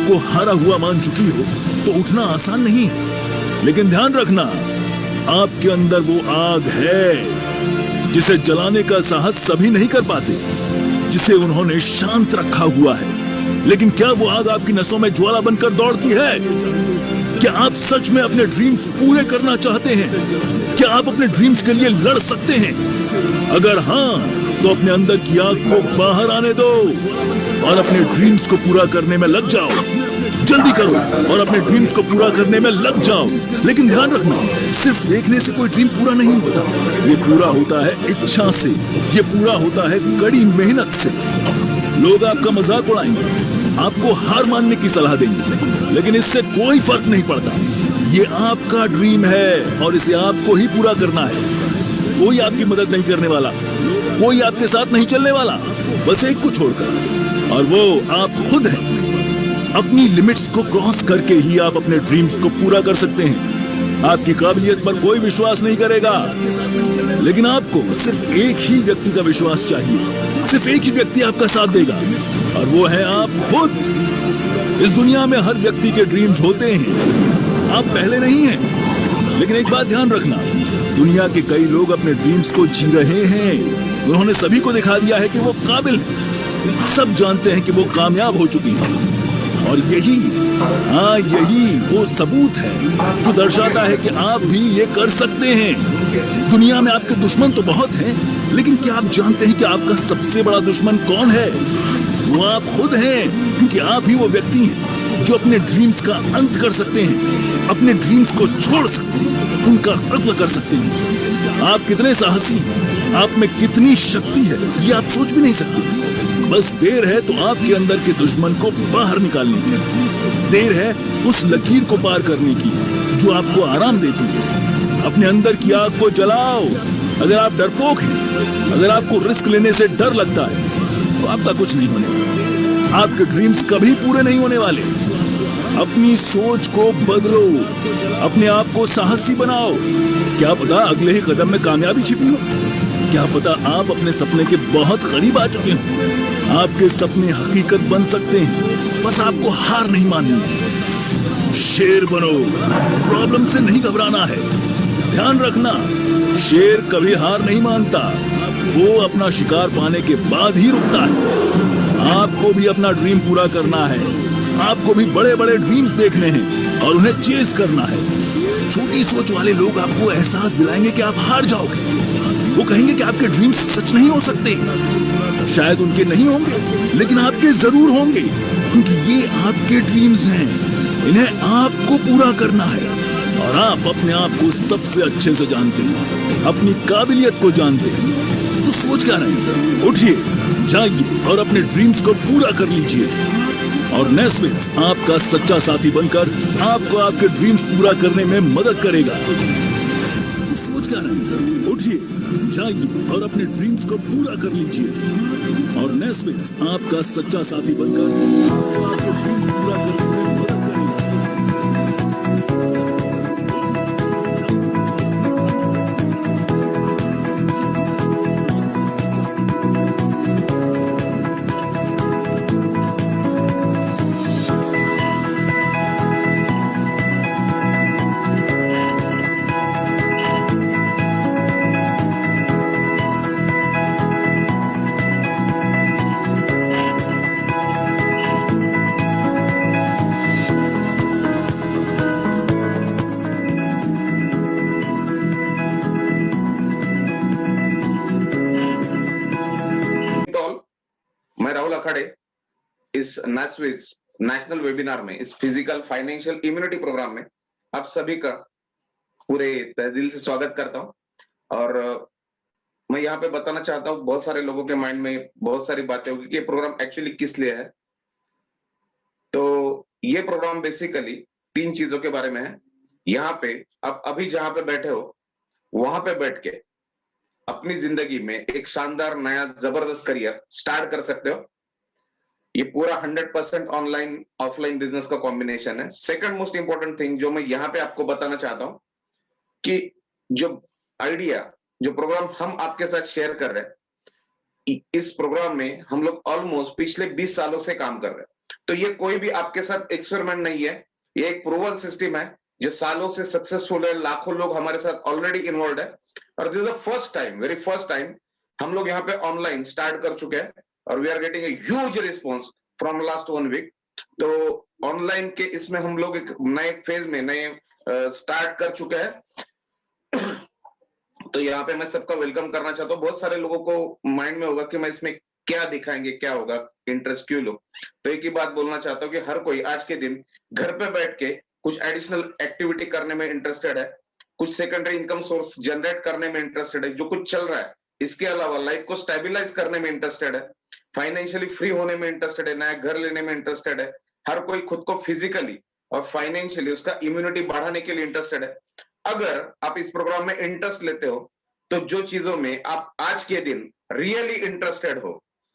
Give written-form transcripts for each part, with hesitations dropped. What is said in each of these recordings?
को हारा हुआ मान चुकी हो तो उठना आसान नहीं है, लेकिन ध्यान रखना, आपके अंदर वो आग है जिसे जलाने का साहस सभी नहीं कर पाते, जिसे उन्होंने शांत रखा हुआ है। लेकिन क्या वो आग आपकी नसों में ज्वाला बनकर दौड़ती है? क्या आप सच में अपने ड्रीम्स पूरे करना चाहते हैं? क्या आप अपने ड्रीम्स के लिए लड़ सकते हैं? अगर हाँ, तो अपने अंदर की आग को बाहर आने दो और अपने ड्रीम्स को पूरा करने में लग जाओ। जल्दी करो और अपने ड्रीम्स को पूरा करने में लग जाओ। लेकिन ध्यान रखना, सिर्फ देखने से कोई ड्रीम पूरा नहीं होता। ये पूरा होता है इच्छा से, ये पूरा होता है कड़ी मेहनत से। लोग आपका मजाक उड़ाएंगे, आपको हार मानने की सलाह देंगे, लेकिन इससे कोई फर्क नहीं पड़ता। ये आपका ड्रीम है और इसे आपको ही पूरा करना है। कोई आपकी मदद नहीं करने वाला, कोई आपके साथ नहीं चलने वाला, बस एक को छोड़कर, और वो आप खुद हैं। अपनी लिमिट्स को क्रॉस करके ही आप अपने ड्रीम्स को पूरा कर सकते हैं। आपकी काबिलियत पर कोई विश्वास नहीं करेगा, लेकिन आपको सिर्फ एक ही व्यक्ति का विश्वास चाहिए। सिर्फ एक ही व्यक्ति आपका साथ देगा, और वो है आप खुद। इस दुनिया में हर व्यक्ति के ड्रीम्स होते हैं, आप पहले नहीं हैं। लेकिन एक बात ध्यान रखना, दुनिया के कई लोग अपने ड्रीम्स को जी रहे हैं। उन्होंने सभी को दिखा दिया है कि वो काबिल हैं। सब जानते हैं कि वो कामयाब हो चुकी हैं, और यही वो सबूत है जो दर्शाता है कि आप भी ये कर सकते हैं। दुनिया में आपके दुश्मन तो बहुत हैं, लेकिन क्या आप जानते हैं कि आपका सबसे बड़ा दुश्मन कौन है? वो आप खुद हैं, क्योंकि आप ही वो व्यक्ति हैं जो अपने ड्रीम्स का अंत कर सकते हैं, अपने ड्रीम्स को छोड़ सकते हैं, उनका कत्ल कर सकते हैं। आप कितने साहसी हैं, आप में कितनी शक्ति है, ये आप सोच भी नहीं सकते। बस देर है तो आपके अंदर के दुश्मन को बाहर निकालने की, देर है उस लकीर को पार करने की जो आपको आराम देती है। अपने अंदर की आग को जलाओ। अगर आप डरपोक हैं, अगर आपको रिस्क लेने से डर लगता है, तो आपका कुछ नहीं होने। आपके ड्रीम्स कभी पूरे नहीं होने वाले। अपनी सोच को बदलो, अपने आप को साहसी बनाओ। क्या पता अगले ही कदम में कामयाबी छिपी हो। क्या पता आप अपने सपने के बहुत करीब आ चुके हो। आपके सपने हकीकत बन सकते हैं, बस आपको हार नहीं माननी है। शेर बनो, प्रॉब्लम से नहीं घबराना है। ध्यान रखना, शेर कभी हार नहीं मानता, वो अपना शिकार पाने के बाद ही रुकता है। आपको भी अपना ड्रीम पूरा करना है, आपको भी बड़े बड़े ड्रीम्स देखने हैं और उन्हें चेस करना है। छोटी सोच वाले लोग आपको एहसास दिलाएंगे कि आप हार जाओगे। वो कहेंगे कि आपके ड्रीम्स सच नहीं हो सकते। शायद उनके नहीं होंगे, लेकिन आपके जरूर होंगे, क्योंकि ये आपके ड्रीम्स हैं। इन्हें आपको पूरा करना है, और आप अपने आप को सबसे अच्छे से जानते हैं, अपनी काबिलियत को जानते हैं। तो सोच क्या रहे हैं? उठिए, जाइए और अपने ड्रीम्स को पूरा कर लीजिए। और नेस्विस आपका सच्चा साथी बनकर आपको आपके ड्रीम्स पूरा करने में मदद करेगा। तो सोच क्या रहे हैं? उठिए, जाइए और अपने ड्रीम्स को पूरा कर लीजिए। और नेस्विस आपका सच्चा साथी बनकर आपको आपके ड्रीम्स पूरा करने में मदद करेगा। इस नेस्विस नेशनल वेबिनार में, इस फिजिकल फाइनेंशियल इम्यूनिटी प्रोग्राम में आप सभी का पूरे तहे दिल से स्वागत करता हूं। और मैं यहाँ पे बताना चाहता हूँ, बहुत सारे लोगों के माइंड में बहुत सारी बातें होगी कि ये प्रोग्राम एक्चुअली किस लिए है। तो ये प्रोग्राम बेसिकली 3 चीजों के बारे में है। यहाँ पे आप अभी जहां पे बैठे हो, वहां पे बैठ के अपनी जिंदगी में एक शानदार नया जबरदस्त करियर स्टार्ट कर सकते हो। ये पूरा 100% ऑनलाइन ऑफलाइन बिजनेस का कॉम्बिनेशन है। सेकंड मोस्ट इंपॉर्टेंट थिंग जो मैं यहाँ पे आपको बताना चाहता हूं कि जो आइडिया, जो प्रोग्राम हम आपके साथ शेयर कर रहे हैं, इस प्रोग्राम में हम लोग ऑलमोस्ट पिछले 20 सालों से काम कर रहे हैं। तो ये कोई भी आपके साथ एक्सपेरिमेंट नहीं है, ये एक प्रूवन सिस्टम है जो सालों से सक्सेसफुल है, लाखों लोग हमारे साथ ऑलरेडी इन्वॉल्व है। और this is the first time, very first time हम लोग यहाँ पे ऑनलाइन स्टार्ट कर चुके हैं और we are getting a huge response from last 1 week. तो ऑनलाइन के इसमें हम लोग एक नए फेज में नए स्टार्ट कर चुके हैं। तो यहाँ पे मैं सबका वेलकम करना चाहता हूँ। बहुत सारे लोगों को माइंड में होगा कि मैं इसमें क्या दिखाएंगे, क्या होगा, इंटरेस्ट क्यों लो। तो एक ही बात बोलना चाहता हूँ कि हर कोई आज के दिन घर पे बैठ के कुछ एडिशनल एक्टिविटी करने में इंटरेस्टेड है, कुछ सेकेंडरी इनकम सोर्स जनरेट करने में इंटरेस्टेड है, जो कुछ चल रहा है इसके अलावा लाइफ को स्टेबिलाईज करने में इंटरेस्टेड है, फाइनेंशियली फ्री होने में इंटरेस्टेड है, नया घर लेने में इंटरेस्टेड है, हर कोई खुद को फिजिकली और फाइनेंशियली उसका इम्यूनिटी बढ़ाने के लिए इंटरेस्टेड है। अगर आप इस प्रोग्राम में इंटरेस्ट लेते हो तो जो चीजों में आप आज के दिन रियली इंटरेस्टेड हो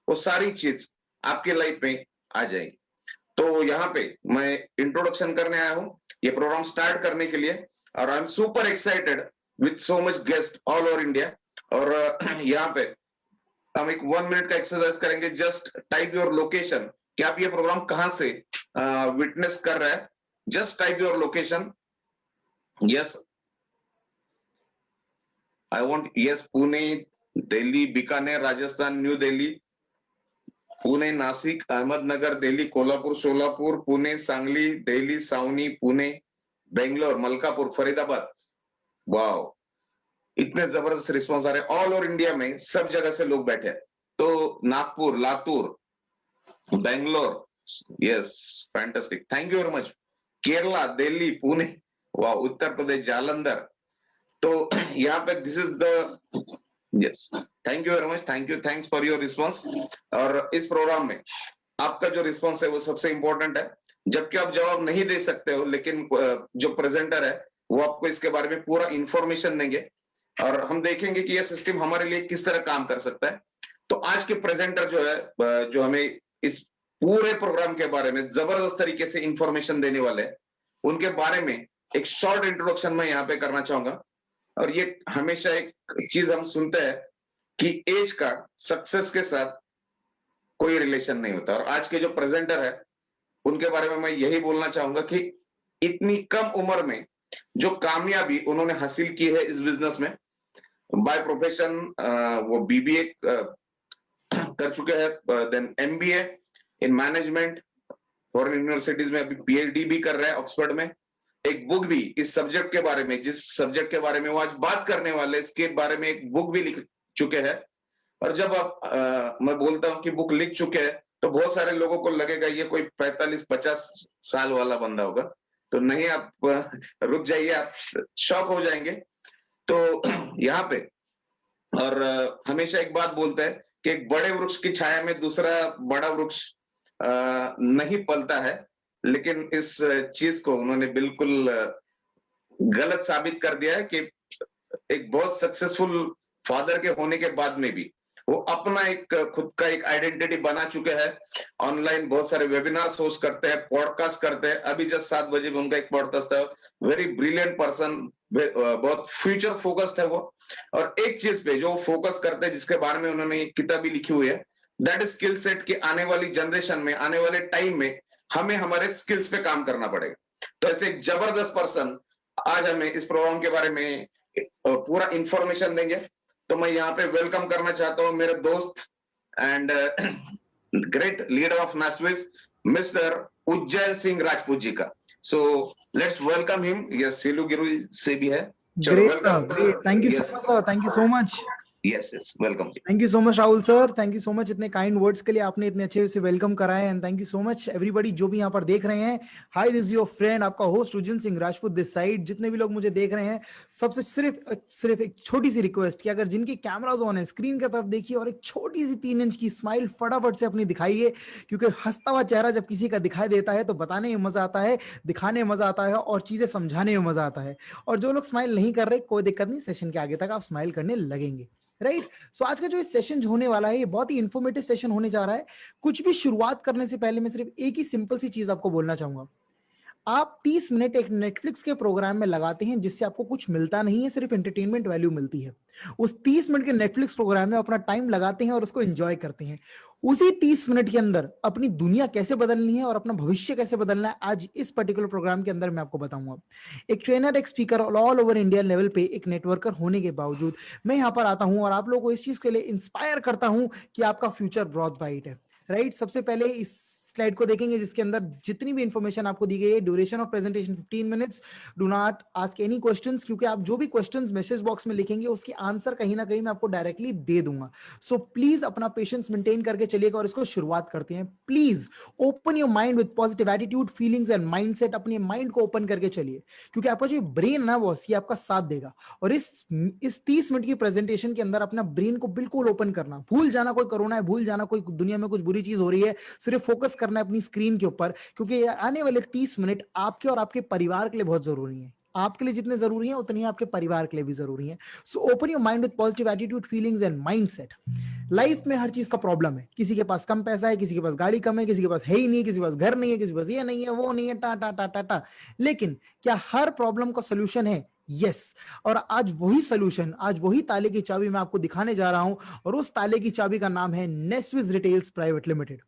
वो सारी चीज आपके लाइफ में आ जाएगी। तो यहाँ पे मैं इंट्रोडक्शन करने आया हूँ ये प्रोग्राम स्टार्ट करने के लिए और I am super excited with so much guest all over India. और यहाँ पे हम एक 1 मिनट का एक्सरसाइज करेंगे। जस्ट टाइप योर लोकेशन कि आप ये प्रोग्राम कहाँ से विटनेस कर रहे हैं। Just type your location. Yes, I want, yes, Pune, Delhi, Bikaner, Rajasthan, New Delhi, Pune, Nashik, Ahmednagar, Delhi, Kolhapur, Solapur, Pune, Sangli, Delhi, Savani, Pune, Bangalore, Malkapur, Faridabad. Wow, इतने जबरदस्त रिस्पॉन्स आ रहे हैं। ऑल ओवर इंडिया में सब जगह से लोग बैठे हैं। तो Nagpur, Latur, Bangalore, yes, fantastic, thank you very much. Kerala, Delhi, Pune, वाह, उत्तर प्रदेश, जालंधर। तो यहाँ पे this is the, yes, thank you very much, thank you, thanks for your response. और इस प्रोग्राम में आपका जो रिस्पॉन्स है वो सबसे इंपॉर्टेंट है। जबकि आप जवाब नहीं दे सकते हो, लेकिन जो प्रेजेंटर है वो आपको इसके बारे में पूरा इंफॉर्मेशन देंगे और हम देखेंगे कि यह सिस्टम हमारे लिए किस तरह काम कर सकता है। तो आज के प्रेजेंटर जो है, जो हमें इस पूरे प्रोग्राम के बारे में जबरदस्त तरीके से इंफॉर्मेशन देने वाले हैं, उनके बारे में एक शॉर्ट इंट्रोडक्शन मैं यहाँ पे करना चाहूंगा। और ये हमेशा एक चीज हम सुनते हैं कि एज का सक्सेस के साथ कोई रिलेशन नहीं होता। और आज के जो प्रेजेंटर है उनके बारे में मैं यही बोलना चाहूंगा कि इतनी कम उम्र में जो कामयाबी उन्होंने हासिल की है इस बिजनेस में, बाय प्रोफेशन वो बीबीए कर चुके हैं, then MBA in management, foreign universities में अभी पीएचडी भी कर रहे हैं ऑक्सफोर्ड में। एक बुक भी इस सब्जेक्ट के बारे में, जिस सब्जेक्ट के बारे में वो आज बात करने वाले, इसके बारे में एक बुक भी लिख चुके हैं। और जब आप मैं बोलता हूं कि बुक लिख चुके हैं तो बहुत सारे लोगों को लगेगा ये कोई 45-50 साल वाला बंदा होगा। तो नहीं, आप रुक जाइए, आप शॉक हो जाएंगे। तो यहाँ पे और हमेशा एक बात बोलते हैं कि एक बड़े वृक्ष की छाया में दूसरा बड़ा वृक्ष नहीं पलता है, लेकिन इस चीज को उन्होंने बिल्कुल गलत साबित कर दिया है कि एक बहुत सक्सेसफुल फादर के होने के बाद में भी वो अपना एक खुद का एक आइडेंटिटी बना चुके हैं। ऑनलाइन बहुत सारे वेबिनार्स होस्ट करते हैं, पॉडकास्ट करते हैं। अभी जस्ट 7 बजे में उनका एक पॉडकास्ट है। वेरी ब्रिलियंट पर्सन, बहुत फ्यूचर फोकस्ड है वो। और एक चीज पे जो फोकस करते हैं, जिसके बारे में उन्होंने किताब भी लिखी हुई है, दैट इज स्किल सेट, की आने वाली जनरेशन में, आने वाले टाइम में हमें हमारे स्किल्स पे काम करना पड़ेगा। तो ऐसे एक जबरदस्त पर्सन आज हमें इस प्रोग्राम के बारे में पूरा इंफॉर्मेशन देंगे। तो मैं यहाँ पे वेलकम करना चाहता हूँ मेरे दोस्त and great leader of Naswiz, mister Ujjain Singh Rajput ji का। So let's welcome him. Yes, Siliguri से भी है। Great, sir. Great. Thank you so much, sir. Thank you so much. Yes yes, welcome. Thank you so much Rahul sir, thank you so much इतने kind words के लिए, आपने इतने अच्छे से वेलकम कराए। And thank you so much everybody जो भी यहाँ पर देख रहे हैं। हाय, दिस योर फ्रेंड, आपका host Ujjain Singh Rajput this side. जितने भी लोग मुझे देख रहे हैं, सबसे सिर्फ एक छोटी सी रिक्वेस्ट कि अगर जिनके कैमराज ऑन है, स्क्रीन की तरफ देखिए और एक छोटी सी 3 इंच की स्माइल फटाफट से अपनी दिखाइए, क्योंकि हंसता हुआ चेहरा जब किसी का दिखाई देता है तो बताने में मजा आता है, दिखाने में मजा आता है और चीजें समझाने में मजा आता है। और जो लोग स्माइल नहीं कर रहे, कोई दिक्कत नहीं, सेशन के आगे तक आप स्माइल करने लगेंगे, राइट। सो आज का जो सेशन होने वाला है, ये बहुत ही इंफॉर्मेटिव सेशन होने जा रहा है। कुछ भी शुरुआत करने से पहले मैं सिर्फ एक ही सिंपल सी चीज आपको बोलना चाहूंगा। आप 30 मिनट एक नेटफ्लिक्स के प्रोग्राम में लगाते हैं जिससे आपको कुछ मिलता नहीं है, सिर्फ एंटरटेनमेंट वैल्यू मिलती है। उस 30 मिनट के नेटफ्लिक्स प्रोग्राम में अपना टाइम लगाते हैं और उसको एंजॉय करते हैं। उसी 30 मिनट के अंदर अपनी दुनिया कैसे बदलनी है और अपना भविष्य कैसे बदलना है, आज इस पर्टिकुलर प्रोग्राम के अंदर मैं आपको बताऊंगा। एक ट्रेनर, एक speaker, all over India level पे एक नेटवर्कर होने के बावजूद मैं यहाँ पर आता हूँ और आप लोगों को इस चीज के लिए इंस्पायर करता हूँ कि आपका फ्यूचर बहुत ब्राइट है। राइट, सबसे पहले इस स्लाइड को देखेंगे जिसके अंदर जितनी भी इंफॉर्मेशन आपको दी गई है। Duration of presentation 15 minutes. Do not ask any questions, क्योंकि आप जो भी क्वेश्चंस मैसेज बॉक्स में लिखेंगे उसके आंसर कहीं ना कहीं मैं आपको डायरेक्टली दे दूंगा। सो प्लीज अपना पेशेंस मेंटेन करके चलिएगा और इसको शुरुआत करते हैं। Please open your mind with positive attitude, feelings and mindset. अपने माइंड को ओपन करके चलिए, क्योंकि आपका जो ब्रेन ना बॉस, ये आपका साथ देगा। और इस 30 मिनट की प्रेजेंटेशन के अंदर अपना ब्रेन को बिल्कुल ओपन करना, भूल जाना कोई कोरोना है, भूल जाना कोई दुनिया में कुछ बुरी चीज हो रही है, सिर्फ फोकस करना है अपनी स्क्रीन के ऊपर, क्योंकि आने वाले 30 मिनट आपके और आपके परिवार के लिए बहुत जरूरी है। आपके लिए जितने जरूरी हैं उतनी आपके परिवार के लिए भी जरूरी है। So open your mind with positive attitude, feelings and mindset. Life में हर चीज का प्रॉब्लम है। किसी के पास कम पैसा है, किसी के पास गाड़ी कम है, किसी के पास है ही नहीं, किसी के पास घर नहीं है, किसी के पास ये नहीं है, वो नहीं है, टा टा टा टा टा। लेकिन क्या हर प्रॉब्लम का सोल्यूशन है? यस। और आज वही सोल्यूशन, आज वही ताले की चाबी मैं आपको दिखाने जा रहा हूं, और उस ताले की चाबी का नाम है नेस्विस रिटेल्स प्राइवेट लिमिटेड।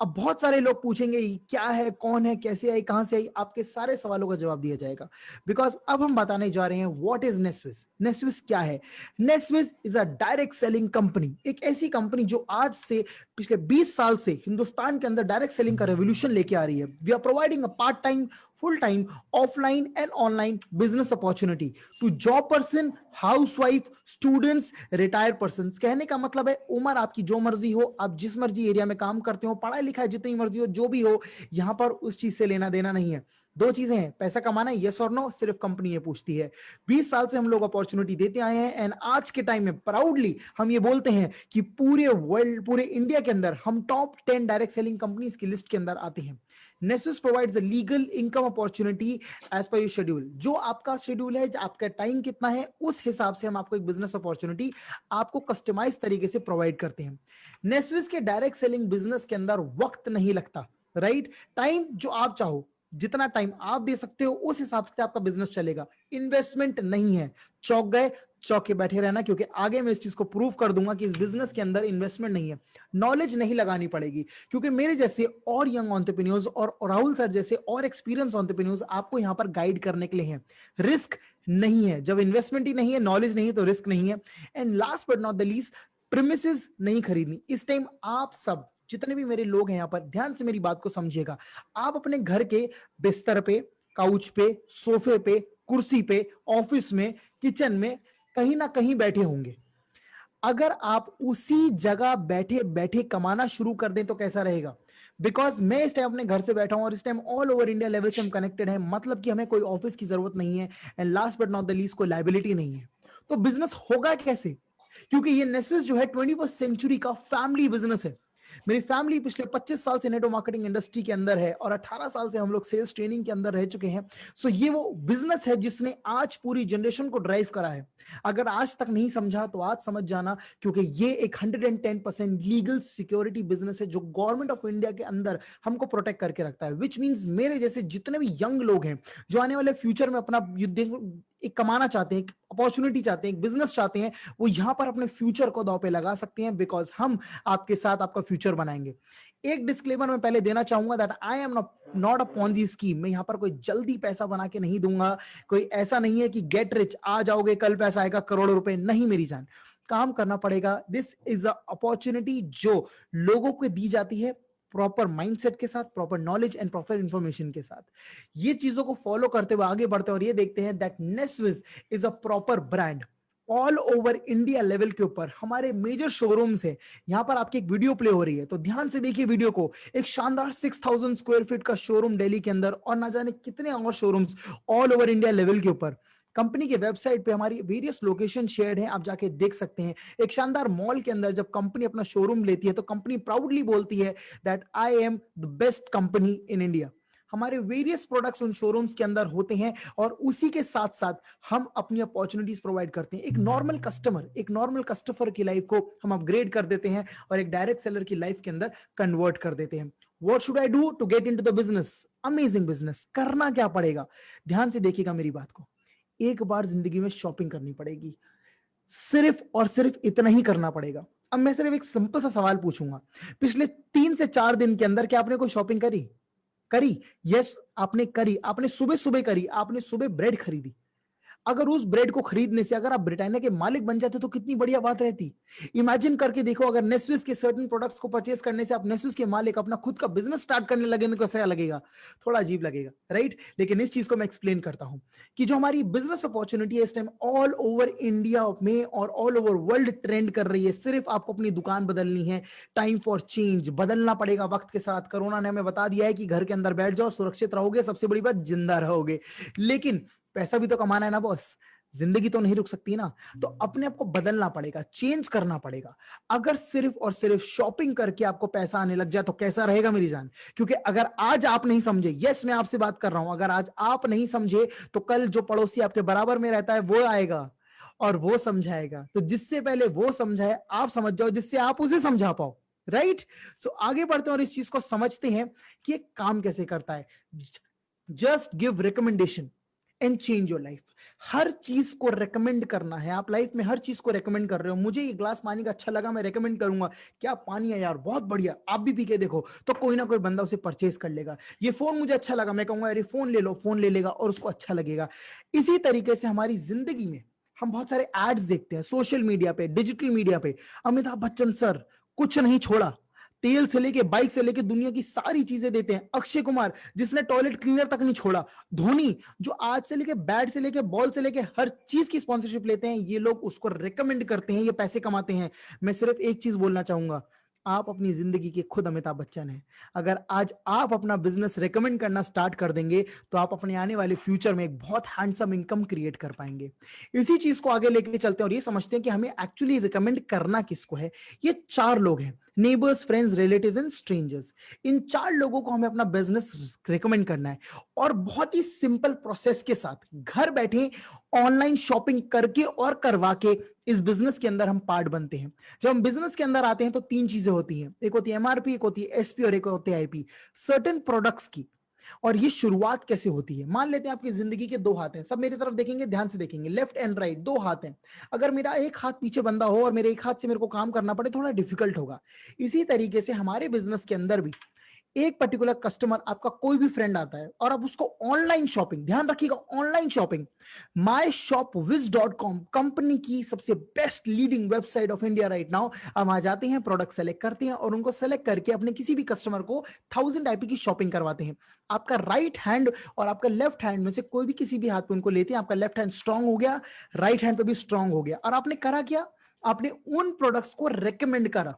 अब बहुत सारे लोग पूछेंगे क्या है, कौन है, कैसे आई, कहां से आई। आपके सारे सवालों का जवाब दिया जाएगा, बिकॉज अब हम बताने जा रहे हैं व्हाट इज नेस्विस। नेस्विस क्या है? Naswiz is a direct selling company, एक ऐसी कंपनी जो आज से पिछले 20 साल से हिंदुस्तान के अंदर डायरेक्ट सेलिंग का रेवोल्यूशन लेके आ रही है। We are providing a part time, full time, offline and online business opportunity to job person, housewife, students, retired persons। कहने का मतलब है उम्र आपकी जो मर्जी हो, आप जिस मर्जी एरिया में काम करते हो, पढ़ाई लिखाई जितनी मर्जी हो, जो भी हो, यहां पर उस चीज से लेना देना नहीं है। दो चीजें हैं, पैसा कमाना है, यस और नो, सिर्फ कंपनी ये पूछती है। 20 साल से हम लोग अपॉर्चुनिटी देते आए हैं, एंड आज के टाइम में प्राउडली हम ये बोलते हैं कि पूरे वर्ल्ड, पूरे इंडिया के अंदर हम टॉप 10 डायरेक्ट सेलिंग कंपनीज की लिस्ट के अंदर आते हैं। Naswiz provides a legal income opportunity as per your schedule. जो आपका शेड्यूल है, आपका टाइम कितना है, उस हिसाब से हम आपको एक बिजनेस अपॉर्चुनिटी आपको कस्टमाइज तरीके से प्रोवाइड करते हैं। नेस्विस के डायरेक्ट सेलिंग बिजनेस के अंदर वक्त नहीं लगता। राइट, टाइम जो आप चाहो, जितना टाइम आप दे सकते हो उस हिसाब से आपका बिजनेस चलेगा। इन्वेस्टमेंट नहीं है। चौक गए, चौक के बैठे रहना, क्योंकि आगे मैं इस चीज को प्रूव कर दूंगा कि इस बिजनेस के अंदर इन्वेस्टमेंट नहीं है। नॉलेज नहीं लगानी पड़ेगी, क्योंकि मेरे जैसे और यंग एंटरप्रेन्योर्स और राहुल सर जैसे और एक्सपीरियंस एंटरप्रेन्योर्स आपको यहां पर गाइड करने के लिए हैं। रिस्क नहीं है। जब इन्वेस्टमेंट ही नहीं है, नॉलेज नहीं है, तो रिस्क नहीं है। And last but not the least, premises नहीं खरीदनी। इस टाइम आप सब जितने भी मेरे लोग हैं यहां पर, ध्यान से मेरी बात को समझिएगा। आप अपने घर के बिस्तर पे, काउच पे, सोफे पे, कुर्सी पे, ऑफिस में, किचन में, कहीं ना कहीं बैठे होंगे। अगर आप उसी जगह बैठे बैठे कमाना शुरू कर दें तो कैसा रहेगा? बिकॉज मैं इस टाइम अपने घर से बैठा हूं और इस time all over India level से हम कनेक्टेड हैं, मतलब कि हमें कोई ऑफिस की जरूरत नहीं है, and last but not the least कोई लायबिलिटी नहीं है। तो बिजनेस होगा कैसे? क्योंकि ये नेस्विस जो है 21st सेंचुरी का फैमिली बिजनेस है। मेरी फैमिली पिछले 25 साल से नेटवर्क मार्केटिंग इंडस्ट्री के अंदर है, और 18 साल से हम लोग सेल्स ट्रेनिंग के अंदर रह चुके हैं। सो ये वो बिजनेस है जिसने आज पूरी जनरेशन को ड्राइव करा है। अगर आज तक नहीं समझा तो आज समझ जाना, क्योंकि ये एक 110% लीगल सिक्योरिटी बिजनेस है जो गवर्नमेंट ऑफ इंडिया के अंदर हमको प्रोटेक्ट करके रखता है। विच मीन्स मेरे जैसे जितने भी यंग लोग हैं जो आने वाले फ्यूचर में अपना एक कमाना चाहते हैं, एक अपॉर्चुनिटी चाहते हैं, एक बिजनेस चाहते हैं, वो यहां पर अपने फ्यूचर को दांव पे लगा सकते हैं, बिकॉज हम आपके साथ आपका फ्यूचर बनाएंगे। एक डिस्क्लेमर मैं पहले देना चाहूंगा that I am not a Ponzi scheme. मैं यहां पर कोई जल्दी पैसा बना के नहीं दूंगा। कोई ऐसा नहीं है कि गेट रिच, आ जाओगे कल पैसा आएगा करोड़ों रुपए, नहीं मेरी जान, काम करना पड़ेगा। दिस इज अ अपॉर्चुनिटी जो लोगों को दी जाती है प्रॉपर माइंडसेट के साथ, proper knowledge and proper information के साथ। ये चीजों को फॉलो करते हुए आगे बढ़ते हैं और ये देखते हैं that Naswiz is a proper brand. All over India level के ऊपर हमारे मेजर शोरूम्स है। यहां पर आपकी एक वीडियो प्ले हो रही है, तो ध्यान से देखिए वीडियो को। एक शानदार 6000 स्क्वायर फीट का शोरूम दिल्ली के अंदर, और ना जाने कितने और showrooms all over India level के ऊपर। कंपनी के वेबसाइट पे हमारी वेरियस लोकेशन शेयर्ड हैं, आप जाके देख सकते हैं। एक शानदार मॉल के अंदर जब कंपनी अपना शोरूम लेती है तो कंपनी प्राउडली बोलती है that I am the best company in India. हमारे वेरियस प्रोडक्ट्स उन शोरूम्स के अंदर होते हैं, और उसी के साथ साथ हम अपनी अपॉर्चुनिटीज प्रोवाइड करते हैं। एक नॉर्मल कस्टमर की लाइफ को हम अपग्रेड कर देते हैं और एक डायरेक्ट सेलर की लाइफ के अंदर कन्वर्ट कर देते हैं। What should I do to get into the business? Amazing business. करना क्या पड़ेगा? ध्यान से देखिएगा मेरी बात को। एक बार जिंदगी में शॉपिंग करनी पड़ेगी, सिर्फ और सिर्फ इतना ही करना पड़ेगा। अब मैं सिर्फ एक सिंपल सा सवाल पूछूंगा, पिछले 3 से 4 दिन के अंदर क्या आपने कोई शॉपिंग करी? यस, आपने करी। आपने सुबह सुबह करी, आपने सुबह ब्रेड खरीदी। अगर उस ब्रेड को खरीदने से अगर आप ब्रिटानिया के मालिक बन जाते तो कितनी बढ़िया बात रहती। इमेजिन करके देखो, अगर नेस्विस के सर्टेन प्रोडक्ट्स को परचेस करने से आप नेस्विस के मालिक अपना खुद का बिजनेस स्टार्ट करने लगे तो कैसा लगेगा? थोड़ा अजीब लगेगा, राइट? लेकिन इस चीज को मैं एक्सप्लेन करता हूं कि जो हमारी बिजनेस अपॉर्चुनिटी है इस टाइम ऑल ओवर इंडिया में और ऑल ओवर वर्ल्ड ट्रेंड कर रही है। सिर्फ आपको अपनी दुकान बदलनी है। टाइम फॉर चेंज, बदलना पड़ेगा वक्त के साथ। कोरोना ने हमें बता दिया है कि घर के अंदर बैठ जाओ, सुरक्षित रहोगे, सबसे बड़ी बात जिंदा रहोगे, लेकिन पैसा भी तो कमाना है ना बॉस, जिंदगी तो नहीं रुक सकती ना। तो अपने आप को बदलना पड़ेगा, चेंज करना पड़ेगा। अगर सिर्फ और सिर्फ शॉपिंग करके आपको पैसा आने लग जाए तो कैसा रहेगा मेरी जान? क्योंकि अगर आज आप नहीं समझे, यस मैं आपसे बात कर रहा हूं, अगर आज आप नहीं समझे तो कल जो पड़ोसी आपके बराबर में रहता है वो आएगा और वो समझाएगा। तो जिससे पहले वो समझाए आप समझ जाओ, जिससे आप उसे समझा पाओ, राइट? सो आगे बढ़ते हैं और इस चीज को समझते हैं कि एक काम कैसे करता है। Just give recommendation and change your life. हर चीज को रेकमेंड करना है। आप लाइफ में हर चीज को रेकमेंड कर रहे हो, मुझे ये ग्लास पानी का अच्छा लगा, मैं रेकमेंड करूंगा, क्या पानी है यार, बहुत बढ़िया, आप भी पी के देखो, तो कोई ना कोई बंदा उसे परचेज कर लेगा। ये फोन मुझे अच्छा लगा, मैं कहूंगा अरे फोन ले लो, फोन ले लेगा और उसको अच्छा लगेगा। इसी तरीके से हमारी जिंदगी में हम बहुत सारे एड्स देखते हैं सोशल मीडिया पे, डिजिटल मीडिया पे। अमिताभ बच्चन सर कुछ नहीं छोड़ा, तेल से लेके बाइक से लेके दुनिया की सारी चीजें देते हैं। अक्षय कुमार जिसने टॉयलेट क्लीनर तक नहीं छोड़ा। धोनी जो आज से लेके बैट से लेके बॉल से लेके हर चीज की स्पॉन्सरशिप लेते हैं, ये लोग उसको रेकमेंड करते हैं, ये पैसे कमाते हैं। मैं सिर्फ एक चीज बोलना चाहूंगा, आप अपनी जिंदगी के खुद अमिताभ बच्चन हैं। अगर आज आप अपना बिजनेस रेकमेंड करना स्टार्ट कर देंगे तो आप अपने आने वाले फ्यूचर में एक बहुत हैंडसम इनकम क्रिएट कर पाएंगे। इसी चीज को आगे लेके चलते हैं और ये समझते हैं कि हमें एक्चुअली रिकमेंड करना किसको है। ये 4 लोग हैं, neighbours, friends, relatives and strangers. इन 4 लोगों को हमें अपना बिजनेस रेकमेंड करना है और बहुत ही सिंपल प्रोसेस के साथ घर बैठे ऑनलाइन शॉपिंग करके और करवा के इस बिजनेस के अंदर हम पार्ट बनते हैं। जब हम बिजनेस के अंदर आते हैं तो 3 चीजें होती हैं, एक होती है एमआरपी, एक होती है एसपी और एक होती है आईपी, सर्टेन प्रोडक्ट्स की। और ये शुरुआत कैसे होती है? मान लेते हैं आपकी जिंदगी के 2 हाथ हैं, सब मेरी तरफ देखेंगे, ध्यान से देखेंगे, लेफ्ट एंड राइट 2 हाथ हैं। अगर मेरा एक हाथ पीछे बंदा हो और मेरे एक हाथ से मेरे को काम करना पड़े, थोड़ा डिफिकल्ट होगा। इसी तरीके से हमारे बिजनेस के अंदर भी एक पर्टिकुलर कस्टमर, आपका कोई भी फ्रेंड आता है और आप उसको ऑनलाइन शॉपिंग, ध्यान रखिएगा ऑनलाइन शॉपिंग, myshopwiz.com कंपनी की सबसे best leading website of India right now. हम आ जाते हैं, प्रोडक्ट सेलेक्ट करते हैं और उनको सेलेक्ट करके अपने किसी भी कस्टमर को 1000 आईपी की शॉपिंग करवाते हैं। आपका राइट हैंड और आपका लेफ्ट हैंड में से कोई भी किसी भी हाथ पे उनको लेते हैं, आपका लेफ्ट हैंड स्ट्रांग हो गया, राइट हैंड पे भी स्ट्रांग हो गया। और आपने करा क्या? आपने उन प्रोडक्ट्स को रेकमेंड करा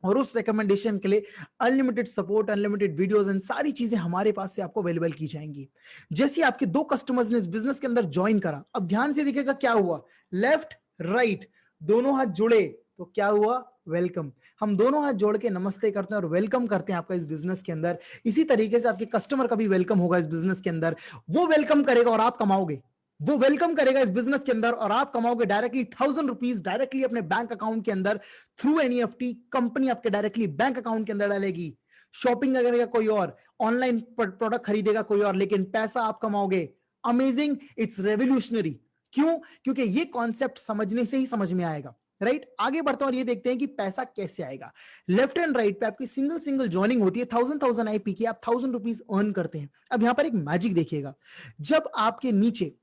और उस रिकमेंडेशन के लिए unlimited support, unlimited videos and सारी चीजें हमारे पास से आपको अवेलेबल की जाएंगी। जैसे आपके 2 कस्टमर्स ने इस बिजनेस के अंदर ज्वाइन करा, अब ध्यान से देखिएगा क्या हुआ, लेफ्ट राइट दोनों हाथ जुड़े तो क्या हुआ? वेलकम। हम दोनों हाथ जोड़ के नमस्ते करते हैं और वेलकम करते हैं आपका इस बिजनेस के अंदर। इसी तरीके से आपके कस्टमर का भी वेलकम होगा इस बिजनेस के अंदर, वो वेलकम करेगा और आप कमाओगे। वो वेलकम करेगा इस बिजनेस के अंदर और आप कमाओगे डायरेक्टली 1000 रुपीज डायरेक्टली अपने बैंक अकाउंट के अंदर थ्रू एनईएफटी। कंपनी आपके डायरेक्टली बैंक अकाउंट के अंदर डालेगी। शॉपिंग करेगा कोई और, ऑनलाइन प्रोडक्ट खरीदेगा कोई और, लेकिन पैसा आप कमाओगे। Amazing, it's revolutionary. क्यों? क्योंकि ये कॉन्सेप्ट समझने से ही समझ में आएगा, राइट? आगे बढ़ते हैं और ये देखते हैं कि पैसा कैसे आएगा। लेफ्ट एंड राइट पे आपकी सिंगल ज्वाइनिंग होती है, 1000 आईपी की, आप 1000 रुपीज अर्न करते हैं। अब यहां पर एक मैजिक देखिएगा, जब आपके नीचे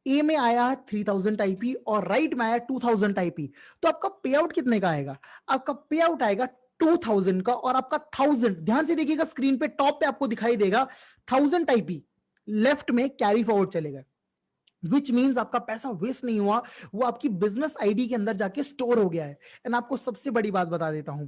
ए में आया 3000 आईपी और राइट में आया 2000 आईपी, तो आपका पे आउट कितने का आएगा? आपका पे आउट आएगा 2000 का और आपका 1000, ध्यान से देखिएगा स्क्रीन पे टॉप पे आपको दिखाई देगा 1000 आईपी लेफ्ट में कैरी फॉरवर्ड चलेगा, विच मीन्स आपका पैसा वेस्ट नहीं हुआ, वो आपकी बिजनेस आईडी के अंदर जाके स्टोर हो गया है। एंड आपको सबसे बड़ी बात बता देता हूं,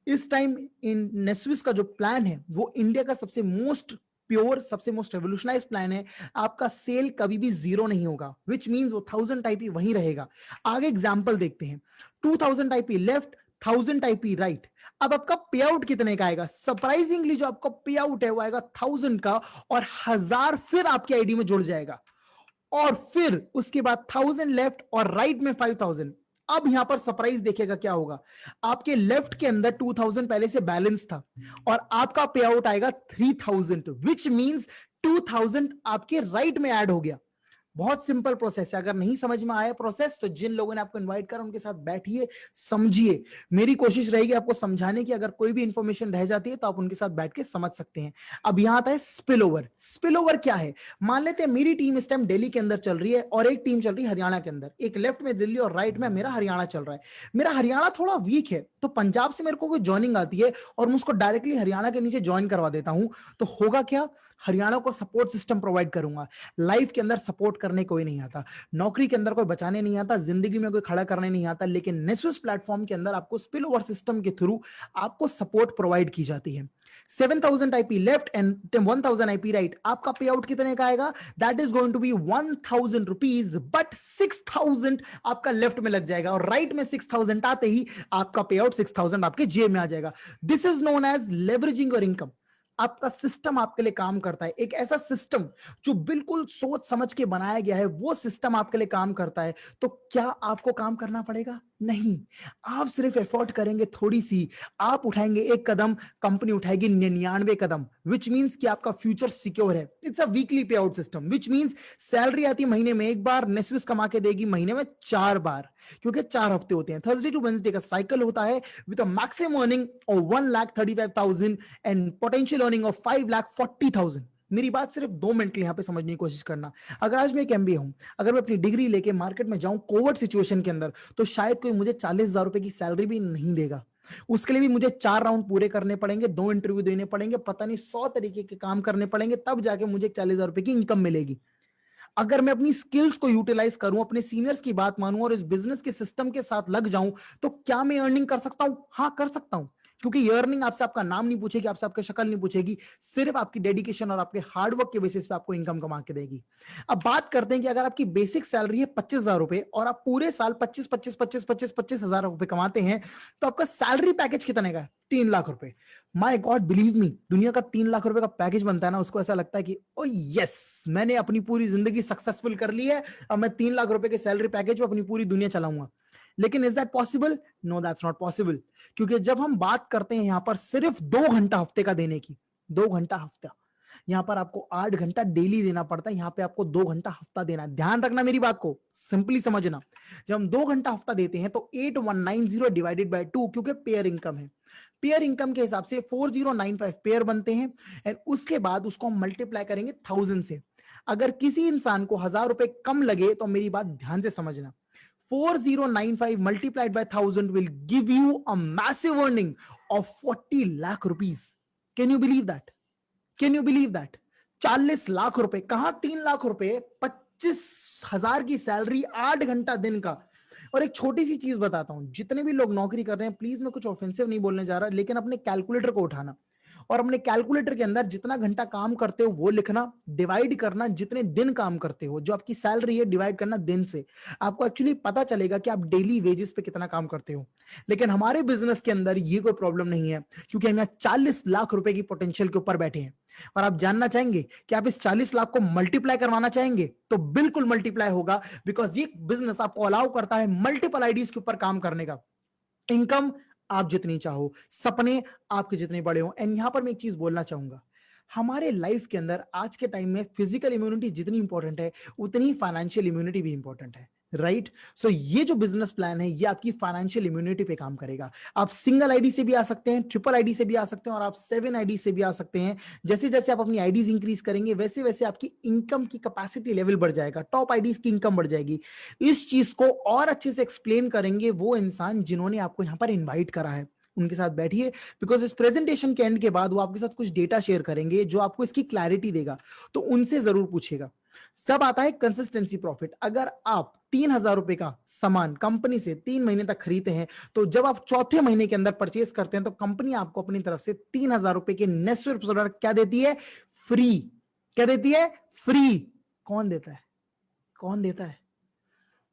इस टाइम इन नेस्विस का जो प्लान है वो इंडिया का सबसे मोस्ट प्योर, सबसे मोस्ट रेवोल्यूशनाइज प्लान है। आपका सेल कभी भी 0 नहीं होगा, विच मीन्स वो 1000 आईपी वहीं रहेगा। आगे एग्जांपल देखते हैं, 2000 आईपी लेफ्ट, 1000 आईपी राइट। अब आपका पे आउट कितने का आएगा? सरप्राइजिंगली जो आपका पे आउट है वो आएगा 1000 का और 1000 फिर आपकी आईडी में जुड़ जाएगा और फिर उसके बाद 1000 लेफ्ट और राइट में 5000। अब यहां पर सरप्राइज देखिएगा क्या होगा। आपके लेफ्ट के अंदर 2000 पहले से बैलेंस था और आपका पे आउट आएगा 3000, विच मींस 2000 आपके राइट में ऐड हो गया। बहुत सिंपल प्रोसेस है। अगर नहीं समझ में आया प्रोसेस तो जिन लोगों ने आपको इनवाइट करा उनके साथ बैठिए, समझिए। मेरी कोशिश रहेगी आपको समझाने की। अगर कोई भी इंफॉर्मेशन रह जाती है तो आप उनके साथ बैठ के समझ सकते हैं। अब यहां आता है स्पिल ओवर। स्पिल ओवर क्या है? मान लेते हैं मेरी टीम इस टाइम दिल्ली के अंदर चल रही है और एक टीम चल रही है हरियाणा के अंदर। एक लेफ्ट में दिल्ली और राइट में मेरा हरियाणा चल रहा है। मेरा हरियाणा थोड़ा वीक है तो पंजाब से मेरे को कोई ज्वाइनिंग आती है और मैं उसको डायरेक्टली हरियाणा के नीचे ज्वाइन करवा देता हूं, तो होगा क्या? हरियाणा को सपोर्ट सिस्टम प्रोवाइड करूंगा। लाइफ के अंदर सपोर्ट करने कोई नहीं आता, नौकरी के अंदर कोई बचाने नहीं आता, जिंदगी में कोई खड़ा करने नहीं आता, लेकिन नेस्विस प्लेटफॉर्म के अंदर आपको स्पिल ओवर सिस्टम के थ्रू आपको सपोर्ट प्रोवाइड की जाती है। 7000 IP left and 1000 IP right, आपका पे आउट कितने का आएगा? That is going to be 1000 rupees, but 6000 आपका लेफ्ट में लग जाएगा और राइट में 6000 आते ही आपका पे आउट 6000 आपके जेब में आ जाएगा। This is known as leveraging your income. आपका सिस्टम आपके लिए काम करता है। एक ऐसा सिस्टम जो बिल्कुल सोच समझ के बनाया गया है, वो सिस्टम आपके लिए काम करता है। तो क्या आपको काम करना पड़ेगा? नहीं, आप सिर्फ एफर्ट करेंगे थोड़ी सी। आप उठाएंगे एक कदम, कंपनी उठाएगी 99 कदम, विच मींस कि आपका फ्यूचर सिक्योर है। इट्स अ वीकली पे out system, which means salary आती है महीने में एक बार, नेस्विस कमा के देगी महीने में 4 बार, क्योंकि 4 हफ्ते होते हैं। थर्सडे टू वेडनेसडे का साइकिल होता है with a maximum earning of 1,35,000 and potential earning of 5,40,000। मेरी बात सिर्फ 2 मिनट के लिए यहां पे समझने की कोशिश करना। अगर आज मैं एक एमबीए हूं, अगर मैं अपनी डिग्री लेके मार्केट में जाऊं कोविड सिचुएशन के अंदर, तो शायद कोई मुझे 40,000 रुपए की सैलरी भी नहीं देगा। उसके लिए भी मुझे 4 राउंड पूरे करने पड़ेंगे, 2 इंटरव्यू देने पड़ेंगे, पता नहीं 100 तरीके के काम करने पड़ेंगे, तब जाके मुझे 40,000 रुपए की इनकम मिलेगी। अगर मैं अपनी स्किल्स को यूटिलाइज करूं, अपने सीनियर्स की बात मानूं और इस बिजनेस के सिस्टम के साथ लग जाऊं, तो क्या मैं अर्निंग कर सकता हूं? हाँ, कर सकता हूं, क्योंकि ये अर्निंग आपसे आपका नाम नहीं पूछेगी, आपसे आपकी शक्ल नहीं पूछेगी, सिर्फ आपकी डेडिकेशन और आपके हार्डवर्क के बेसिस पे आपको इनकम कमा के देगी। अब बात करते हैं कि अगर आपकी बेसिक सैलरी है 25,000 रुपए और आप पूरे साल 25,000 रुपए कमाते हैं, तो आपका सैलरी पैकेज कितने का है? 3 लाख रुपए। माय गॉड, बिलीव मी, दुनिया का 3 लाख रुपए का पैकेज बनता है ना, उसको ऐसा लगता है कि ओ यस, मैंने अपनी पूरी जिंदगी सक्सेसफुल कर ली है, अब मैं 3 लाख रुपए के सैलरी पैकेज में अपनी पूरी दुनिया चलाऊंगा। लेकिन is that possible? No, that's not possible. क्योंकि जब हम बात करते हैं यहां पर सिर्फ 2 घंटा हफ्ते का देने की, 2 घंटा हफ्ता, यहां पर आपको 8 घंटा डेली देना पड़ता है, यहां पे आपको 2 घंटा हफ्ता देना है। ध्यान रखना मेरी बात को, सिंपली समझना। जब हम 2 घंटा हफ्ता देते हैं तो 8190 डिवाइडेड बाय 2, क्योंकि पेयर इनकम है, पेयर इनकम के हिसाब से 4095 पेयर बनते हैं एंड उसके बाद उसको हम मल्टीप्लाई करेंगे 1000 से। अगर किसी इंसान को 1000 रुपए कम लगे तो मेरी बात ध्यान से समझना, 4095 multiplied by 1000 will give you a massive earning of 40 lakh rupees. Can you believe that? Can you believe that? 40 lakh रुपए, कहां 3 लाख रुपए, 25,000 की सैलरी, 8 घंटा दिन का। और एक छोटी सी चीज बताता हूं, जितने भी लोग नौकरी कर रहे हैं, प्लीज मैं कुछ ऑफेंसिव नहीं बोलने जा रहा, लेकिन अपने कैलकुलेटर को उठाना और अपने कैलकुलेटर के अंदर जितना घंटा काम करते हो वो लिखना, डिवाइड करना जितने दिन काम करते हो, जो आपकी सैलरी है डिवाइड करना दिन से। आपको एक्चुअली पता चलेगा कि आप डेली वेजेस पे कितना काम करते हो। लेकिन हमारे बिजनेस के अंदर ये कोई प्रॉब्लम नहीं है, क्योंकि हम यहाँ 40 लाख रुपए की पोटेंशियल के ऊपर बैठे हैं। और आप जानना चाहेंगे कि आप इस 40 लाख को मल्टीप्लाई करवाना चाहेंगे, तो बिल्कुल मल्टीप्लाई होगा, बिकॉज ये बिजनेस आपको अलाउ करता है मल्टीपल आईडीज के ऊपर काम करने का। इनकम आप जितनी चाहो, सपने आपके जितने बड़े हो। एंड यहां पर मैं एक चीज बोलना चाहूंगा, हमारे लाइफ के अंदर आज के टाइम में फिजिकल इम्यूनिटी जितनी इंपॉर्टेंट है, उतनी ही फाइनेंशियल इम्यूनिटी भी इंपॉर्टेंट है, राइट? सो ये जो बिजनेस प्लान है ये आपकी फाइनेंशियल इम्यूनिटी पे काम करेगा। आप सिंगल आईडी से भी आ सकते हैं, ट्रिपल आईडी से भी आ सकते हैं, और आप 7 आईडी से भी आ सकते हैं। जैसे जैसे आप अपनी आईडीज इंक्रीज करेंगे, वैसे वैसे आपकी इनकम की कैपेसिटी लेवल बढ़ जाएगा, टॉप आईडीज की इनकम बढ़ जाएगी। इस चीज को और अच्छे से एक्सप्लेन करेंगे वो इंसान जिन्होंने आपको यहाँ पर इन्वाइट करा है, उनके साथ बैठिए, बिकॉज इस प्रेजेंटेशन के एंड के बाद वो आपके साथ कुछ डेटा शेयर करेंगे जो आपको इसकी क्लैरिटी देगा, तो उनसे जरूर पूछेगा। सब आता है कंसिस्टेंसी प्रॉफिट। अगर आप 3,000 रुपए का सामान कंपनी से 3 महीने तक खरीदते हैं, तो जब आप चौथे महीने के अंदर परचेस करते हैं, तो कंपनी आपको अपनी तरफ से 3,000 रुपए के नेस्विस प्रोडक्ट क्या देती है? फ्री। क्या देती है? फ्री। कौन देता है? कौन देता है?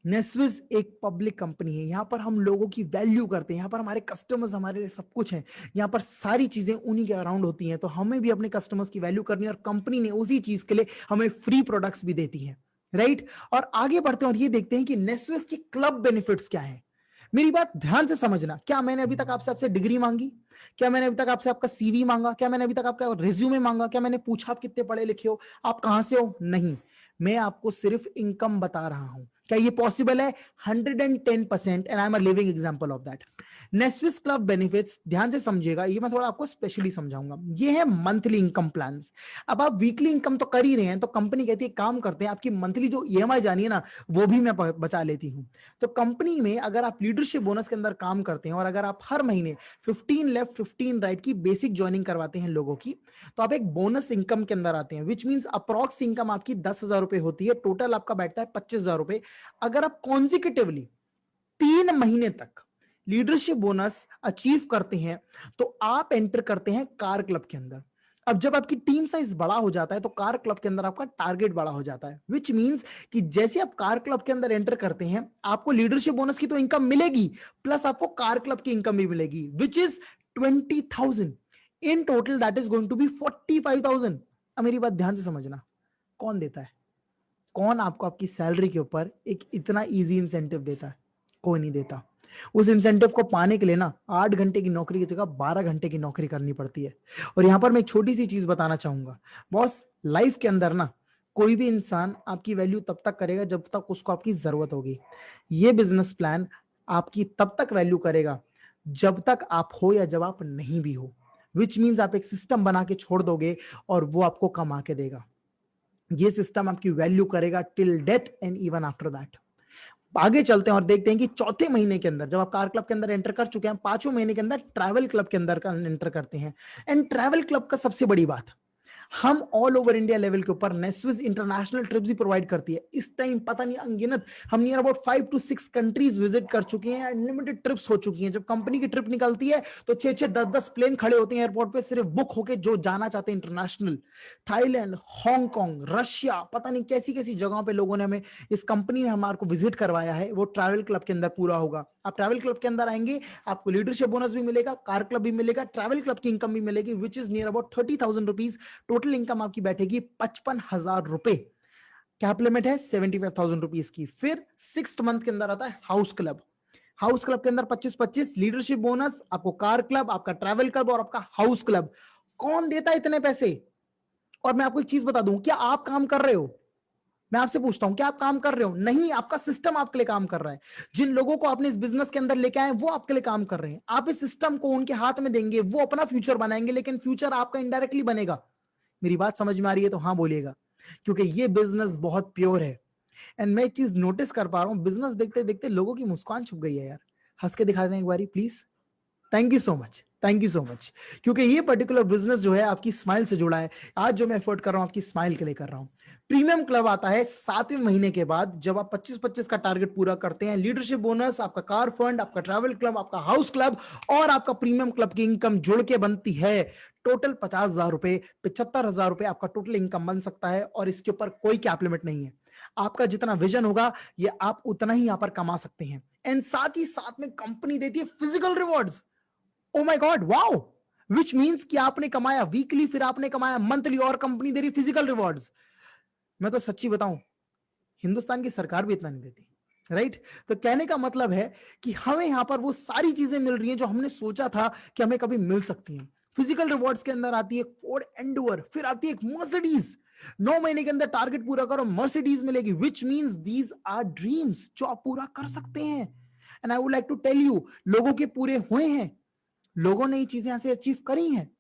नेस्विस एक पब्लिक कंपनी है, यहां पर हम लोगों की वैल्यू करते हैं, यहां पर हमारे कस्टमर्स हमारे लिए सब कुछ हैं, यहां पर सारी चीजें उन्हीं के अराउंड होती हैं, तो हमें भी अपने कस्टमर्स की वैल्यू करनी है, और कंपनी ने उसी चीज के लिए हमें फ्री प्रोडक्ट्स भी देती है, राइट? और आगे बढ़ते हैं और ये देखते हैं कि नेस्विस की क्लब बेनिफिट्स क्या है। मेरी बात ध्यान से समझना, क्या मैंने अभी तक आपसे डिग्री मांगी? क्या मैंने अभी तक आपसे आपका सीवी मांगा? क्या मैंने अभी तक आपका रिज्यूमे मांगा? क्या मैंने पूछा आप कितने पढ़े लिखे हो, आप कहां से हो? नहीं, मैं आपको सिर्फ इनकम बता रहा हूं। क्या ये पॉसिबल है? 110%, and I am a living example of that. Naswiz club benefits, ध्यान से समझिएगा, ये मैं थोड़ा आपको स्पेशली समझाऊंगा। ये है मंथली इनकम प्लान। अब आप वीकली इनकम तो कर ही रहे हैं, तो कंपनी कहती है काम करते हैं, आपकी मंथली जो ईएमआई जानी है ना, वो भी मैं बचा लेती हूँ। तो कंपनी में अगर आप लीडरशिप बोनस के अंदर काम करते हैं और अगर आप हर महीने 15 लेफ्ट 15 राइट की बेसिक ज्वाइनिंग करवाते हैं लोगों की, तो आप एक बोनस इनकम के अंदर आते हैं, विच मींस अप्रॉक्स इनकम आपकी 10,000 रुपए होती है, टोटल आपका बैठता है 25,000 रुपए। अगर आप कॉन्जिक्यूटिवली 3 महीने तक लीडरशिप बोनस अचीव करते हैं तो आप एंटर करते हैं कार क्लब के अंदर। अब जब आपकी टीम साइज बड़ा हो जाता है तो कार क्लब के अंदर आपका टारगेट बड़ा हो जाता है, विच मींस कि जैसे आप कार क्लब के अंदर एंटर करते हैं, आपको लीडरशिप बोनस की तो इनकम मिलेगी, प्लस आपको कार क्लब की इनकम भी मिलेगी, which is 20,000 in total, that is going to be 45,000। अब मेरी बात ध्यान से समझना, कौन देता है? कौन आपको आपकी सैलरी के ऊपर एक इतना इजी इंसेंटिव देता है? कोई नहीं देता। उस इंसेंटिव को पाने के लिए ना 8 घंटे की नौकरी की जगह 12 घंटे की नौकरी करनी पड़ती है। और यहां पर मैं एक छोटी सी चीज बताना चाहूंगा बॉस, लाइफ के अंदर ना कोई भी इंसान आपकी वैल्यू तब तक करेगा जब तक उसको आपकी जरूरत होगी। ये बिजनेस प्लान आपकी तब तक वैल्यू करेगा जब तक आप हो या जब आप नहीं भी हो, विच मीन्स आप एक सिस्टम बना के छोड़ दोगे और वो आपको कमा के देगा। ये सिस्टम आपकी वैल्यू करेगा till death and even after that. आगे चलते हैं और देखते हैं कि चौथे महीने के अंदर जब आप कार क्लब के अंदर एंटर कर चुके हैं, 5वें महीने के अंदर ट्रैवल क्लब के अंदर एंटर करते हैं। एंड ट्रैवल क्लब का सबसे बड़ी बात, हम ऑल ओवर इंडिया लेवल के ऊपर नेस्विस इंटरनेशनल ट्रिप्स भी प्रोवाइड करती है। इस टाइम पता नहीं अनगिनत, हम near about 5 to 6 countries visit कर चुके हैं, अनलिमिटेड ट्रिप्स हो चुकी हैं। जब कंपनी की ट्रिप निकलती है तो 6-6 10-10 प्लेन खड़े होते हैं एयरपोर्ट पे सिर्फ बुक होके जो जाना चाहते हैं इंटरनेशनल। थाईलैंड, हांगकांग, रशिया, पता नहीं कैसी कैसी जगहों पे लोगों ने हमें, इस कंपनी ने हमारे को विजिट करवाया है, वो ट्रैवल क्लब के अंदर पूरा होगा। आप ट्रैवल क्लब के अंदर आएंगे, आपको लीडरशिप बोनस भी मिलेगा, कार क्लब भी मिलेगा, ट्रैवल क्लब की इनकम भी मिलेगी, which is near about 30,000 rupees. Total income आपकी बैठेगी 55,000 रुपए। कैप लिमिट है 75,000 रुपीज की। फिर 6th मंथ के अंदर आता है हाउस क्लब। हाउस क्लब के अंदर 25-25 लीडरशिप बोनस, आपको कार क्लब, आपका ट्रैवल क्लब और आपका हाउस क्लब। कौन देता है इतने पैसे? और मैं आपको एक चीज बता दूं, क्या आप काम कर रहे हो? मैं आपसे पूछता हूं, क्या आप काम कर रहे हो? नहीं, आपका सिस्टम आपके लिए काम कर रहा है। जिन लोगों को आपने इस बिजनेस के अंदर लेके आए वो आपके लिए काम कर रहे हैं। आप इस सिस्टम को उनके हाथ में देंगे, वो अपना फ्यूचर बनाएंगे, लेकिन फ्यूचर आपका इनडायरेक्टली बनेगा। मेरी बात समझ में आ रही है तो हाँ बोलिएगा, क्योंकि ये बिजनेस बहुत प्योर है। एंड मैं एक चीज नोटिस कर पा रहा हूं, बिजनेस देखते देखते लोगों की मुस्कान छुप गई है यार। हंस के दिखा दें एक बारी please. Thank you so much, thank you so much, क्योंकि ये पर्टिकुलर बिजनेस जो है आपकी स्माइल से जुड़ा है। आज जो मैं एफर्ट कर रहा हूं आपकी स्माइल के लिए कर रहा हूं। प्रीमियम क्लब आता है 7वें महीने के बाद, जब आप 25-25 का टारगेट पूरा करते हैं। लीडरशिप बोनस, आपका कार फंड, आपका ट्रैवल क्लब, आपका हाउस क्लब और आपका प्रीमियम क्लब की इनकम जुड़ के बनती है टोटल 50,000 रुपए। 75,000 रुपए आपका टोटल इनकम बन सकता है और इसके ऊपर कोई कैप लिमिट नहीं है। आपका जितना विजन होगा ये आप उतना ही यहां पर कमा सकते हैं। एंड साथ ही साथ में कंपनी देती है physical rewards. Oh my God, wow, which means कि आपने कमाया वीकली, फिर आपने कमाया मंथली, और कंपनी दे रही फिजिकल रिवॉर्ड्स। मैं तो सच्ची बताऊं, हिंदुस्तान की सरकार भी इतना नहीं देती, राइट? तो कहने का मतलब है कि हमें यहां पर वो सारी चीजें मिल रही हैं जो हमने सोचा था कि हमें कभी मिल सकती हैं। फिजिकल रिवॉर्ड्स के अंदर आती है फोर्ड एंडुअर, फिर आती है एक मर्सिडीज। 9 महीने के अंदर टारगेट पूरा करो, मर्सिडीज मिलेगी, which means these are dreams जो आप पूरा कर सकते हैं। And I would like to tell you, लोगों के पूरे हुए हैं, लोगों ने ये चीजें यहां से अचीव करी हैं।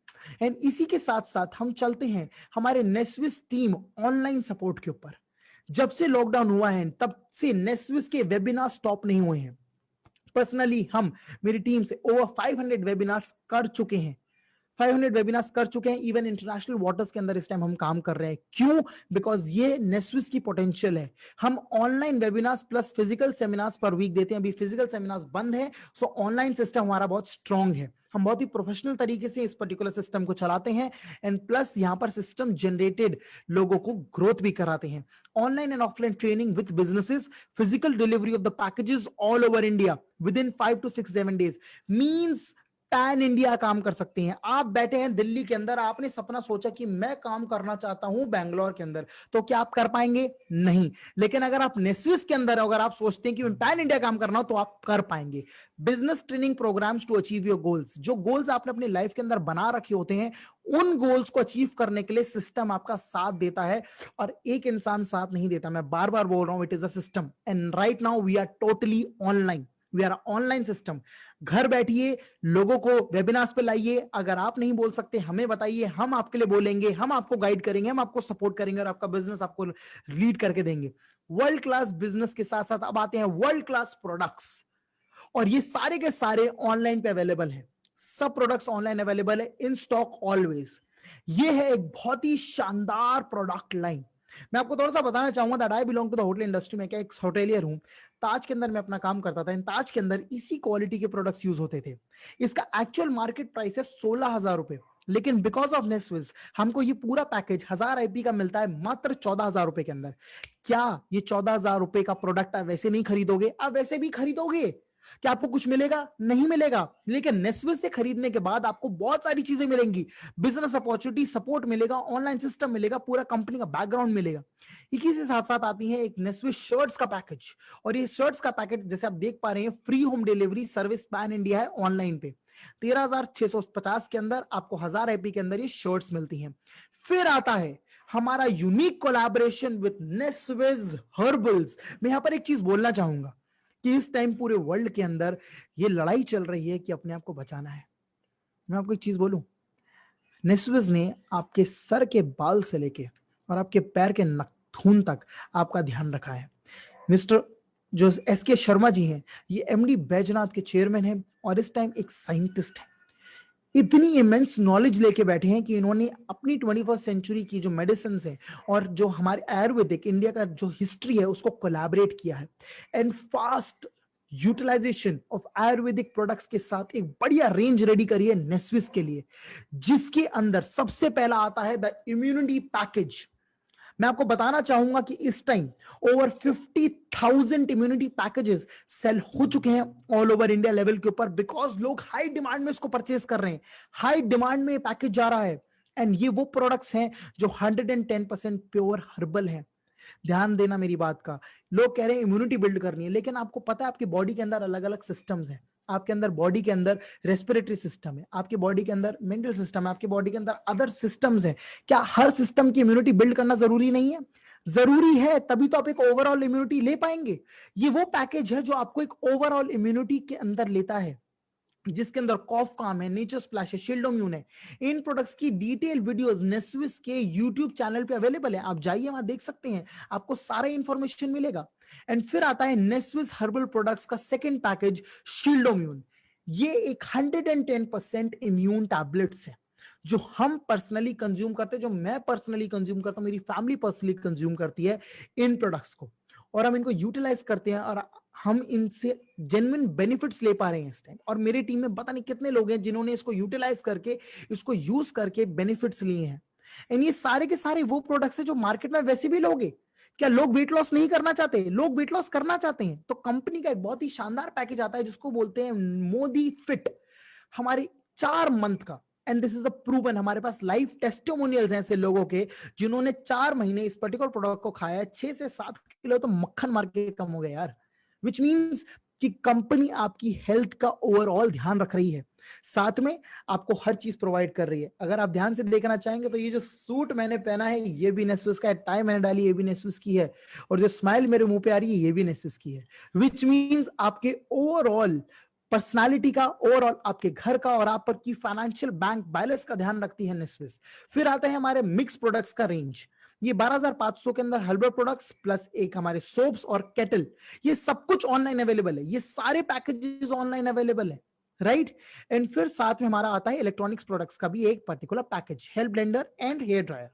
एंड इसी के साथ साथ हम चलते हैं हमारे नेस्विस टीम ऑनलाइन सपोर्ट के ऊपर। जब से लॉकडाउन हुआ है तब से नेस्विस के वेबिनार स्टॉप नहीं हुए हैं। पर्सनली हम, मेरी टीम से ओवर 500 वेबिनार्स कर चुके हैं, 500 वेबिनार्स कर चुके हैं। इवन इंटरनेशनल वाटर्स के अंदर इस टाइम हम काम कर रहे हैं। क्यों? बिकॉज ये नेस्विस की पोटेंशियल है। हम online webinars plus physical seminars per week देते हैं। अभी फिजिकल सेमिनार्स बंद है, सो ऑनलाइन सिस्टम हमारा बहुत स्ट्रांग है। हम बहुत ही प्रोफेशनल तरीके से इस पर्टिकुलर सिस्टम को चलाते हैं। एंड प्लस यहां पर सिस्टम जनरेटेड लोगों को ग्रोथ भी कराते हैं। Online and offline training with businesses, physical delivery of the packages all over India with in 5 to 6 7 days means pan India काम कर सकते हैं। आप बैठे हैं दिल्ली के अंदर, आपने सपना सोचा कि मैं काम करना चाहता हूं बैंगलोर के अंदर, तो क्या आप कर पाएंगे? नहीं। लेकिन अगर आप नेस्विस के अंदर अगर आप सोचते हैं कि मैं पैन इंडिया काम करना हो, तो आप कर पाएंगे। Business training programmes to achieve your goals, जो गोल्स आपने अपनी लाइफ के अंदर बना रखे होते हैं, उन गोल्स को अचीव करने के लिए सिस्टम आपका साथ देता है, और एक इंसान साथ नहीं देता। मैं बार बार बोल रहा हूं, it is a system, and right now we are totally online, we are online system. घर बैठिए, लोगों को वेबिनार्स पे लाइए। अगर आप नहीं बोल सकते, हमें बताइए, हम आपके लिए बोलेंगे, हम आपको गाइड करेंगे, हम आपको सपोर्ट करेंगे, और आपका बिजनेस आपको लीड करके देंगे। वर्ल्ड क्लास बिजनेस के साथ साथ अब आते हैं वर्ल्ड क्लास प्रोडक्ट्स, और ये सारे के सारे ऑनलाइन पे अवेलेबल है। सब प्रोडक्ट्स ऑनलाइन अवेलेबल है, इन स्टॉक ऑलवेज। ये है एक बहुत ही शानदार प्रोडक्ट लाइन। मैं आपको थोड़ा सा बताना चाहूंगा that I belong to the hotel industry में, क्या एक होटेलियर हूं। ताज के अंदर मैं अपना काम करता था। इन ताज के अंदर इसी क्वालिटी के प्रोडक्ट्स यूज होते थे। इसका एक्चुअल मार्केट प्राइस है 16,000 रुपए, लेकिन बिकॉज ऑफ नेस्विस हमको ये पूरा पैकेज 1000 आईपी का मिलता है मात्र 14,000 रुपए के अंदर। क्या ये 14,000 रुपए का प्रोडक्ट आप वैसे नहीं खरीदोगे? आप वैसे भी खरीदोगे, क्या आपको कुछ मिलेगा? नहीं मिलेगा। लेकिन नेस्विस से खरीदने के बाद आपको बहुत सारी चीजें मिलेंगी। बिजनेस अपॉर्चुनिटी, सपोर्ट मिलेगा, ऑनलाइन सिस्टम मिलेगा, पूरा कंपनी का बैकग्राउंड मिलेगा। इसी से साथ साथ आती है एक नेस्विस शर्ट्स का पैकेज, और ये शर्ट्स का पैकेज जैसे आप देख पा रहे हैं, free home delivery service pan India है ऑनलाइन पे। 13,650 के अंदर आपको 1000 आईपी के अंदर ये शर्ट्स मिलती हैं। फिर आता है हमारा यूनिक कोलैबोरेशन विद नेस्विस हर्बल्स। मैं यहां पर एक चीज बोलना चाहूंगा कि इस टाइम पूरे वर्ल्ड के अंदर ये लड़ाई चल रही है कि अपने आप को बचाना है। मैं आपको एक चीज बोलूं, नेस्विस ने आपके सर के बाल से लेके और आपके पैर के नाखून तक आपका ध्यान रखा है। मिस्टर जो एसके शर्मा जी हैं, ये एमडी बैजनाथ के चेयरमैन हैं, और इस टाइम एक साइंटिस्ट है। इतनी इमेंस नॉलेज लेके बैठे हैं कि इन्होंने अपनी 21st सेंचुरी की जो मेडिसिन है और जो हमारे आयुर्वेदिक इंडिया का जो हिस्ट्री है उसको कोलैबोरेट किया है, and fast utilisation of ayurvedic products के साथ एक बढ़िया रेंज रेडी करी है नेस्विस के लिए, जिसके अंदर सबसे पहला आता है द इम्यूनिटी पैकेज। मैं आपको बताना चाहूंगा कि इस time over 50,000 immunity packages sale हो चुके हैं ऑल ओवर इंडिया लेवल के ऊपर, बिकॉज लोग हाई डिमांड में इसको परचेज कर रहे हैं। हाई डिमांड में पैकेज जा रहा है, एंड ये वो प्रोडक्ट्स हैं जो 110% प्योर हर्बल है। ध्यान देना मेरी बात का। लोग कह रहे हैं इम्यूनिटी बिल्ड करनी है, लेकिन आपको पता है आपकी बॉडी के अंदर अलग अलग सिस्टम्स हैं। आपके अंदर बॉडी के अंदर रेस्पिरेटरी सिस्टम है, आपकी बॉडी के अंदर मेंटल सिस्टम है, आपकी बॉडी के अंदर अदर सिस्टम्स हैं। क्या हर सिस्टम की इम्यूनिटी बिल्ड करना जरूरी नहीं है? जरूरी है, तभी तो आप एक ओवरऑल इम्यूनिटी ले पाएंगे। ये वो पैकेज है जो आपको एक ओवरऑल इम्यूनिटी के अंदर लेता है, जिसके अंदर कॉफ काम है, नेचर स्प्लैश है, शील्डोम्यून है। इन प्रोडक्ट्स की डिटेल वीडियोस नेस्विस के यूट्यूब चैनल पे अवेलेबल है, आप जाइए वहां देख सकते हैं, आपको सारा इंफॉर्मेशन मिलेगा। एंड फिर आता है नेस्विस हर्बल प्रोडक्ट्स का सेकंड पैकेज, शील्डोम्यून। ये एक 110% इम्यून टैबलेट्स है जो हम पर्सनली कंज्यूम करते हैं, जो मैं पर्सनली कंज्यूम करता हूं, मेरी फैमिली पर्सनली कंज्यूम करती है इन प्रोडक्ट्स को, और हम इनको यूटिलाइज करते हैं, और हम इनसे जेन्युइन बेनिफिट्स ले पा रहे हैं इस टाइम। और मेरी टीम में पता नहीं कितने लोग हैं जिन्होंने इसको यूटिलाइज करके, इसको यूज करके बेनिफिट्स लिए हैं। एंड ये सारे के सारे वो प्रोडक्ट्स हैं जो मार्केट में वैसे भी लोगे। क्या लोग वेट लॉस नहीं करना चाहते? लोग वेट लॉस करना चाहते हैं। तो कंपनी का एक बहुत ही शानदार पैकेज आता है जिसको बोलते हैं मोदी फिट, हमारे 4 मंथ का। And this is a proven, हमारे पास लाइव टेस्टिमोनियल्स हैं ऐसे लोगों के जिन्होंने 4 महीने इस पर्टिकुलर प्रोडक्ट को खाया है, 6 से 7 किलो तो मक्खन मार के कम हो गए यार। विच मीन्स कि कंपनी आपकी हेल्थ का ओवरऑल ध्यान रख रही है, साथ में आपको हर चीज प्रोवाइड कर रही है। अगर आप ध्यान से देखना चाहेंगे तो ये जो सूट मैंने पहना है ये भी नेस्विस का है, टाई मैंने डाली ये भी नेस्विस की है, और जो स्माइल मेरे मुंह पे आ रही है ये भी नेस्विस की है। विच मीन्स आपके ओवरऑल पर्सनालिटी का, ओवरऑल आपके घर का और आप पर की फाइनेंशियल बैंक बैलेंस का ध्यान रखती है नेस्विस। फिर आते हैं हमारे मिक्स प्रोडक्ट्स का रेंज। ये 12,500 के अंदर हर्बल प्रोडक्ट्स प्लस एक हमारे सोप्स और केटल, ये सब कुछ ऑनलाइन अवेलेबल है। ये सारे पैकेजेस ऑनलाइन अवेलेबल है, राइट। एंड फिर साथ में हमारा आता है इलेक्ट्रॉनिक्स प्रोडक्ट्स का भी एक particular package, hair blender and hair dryer.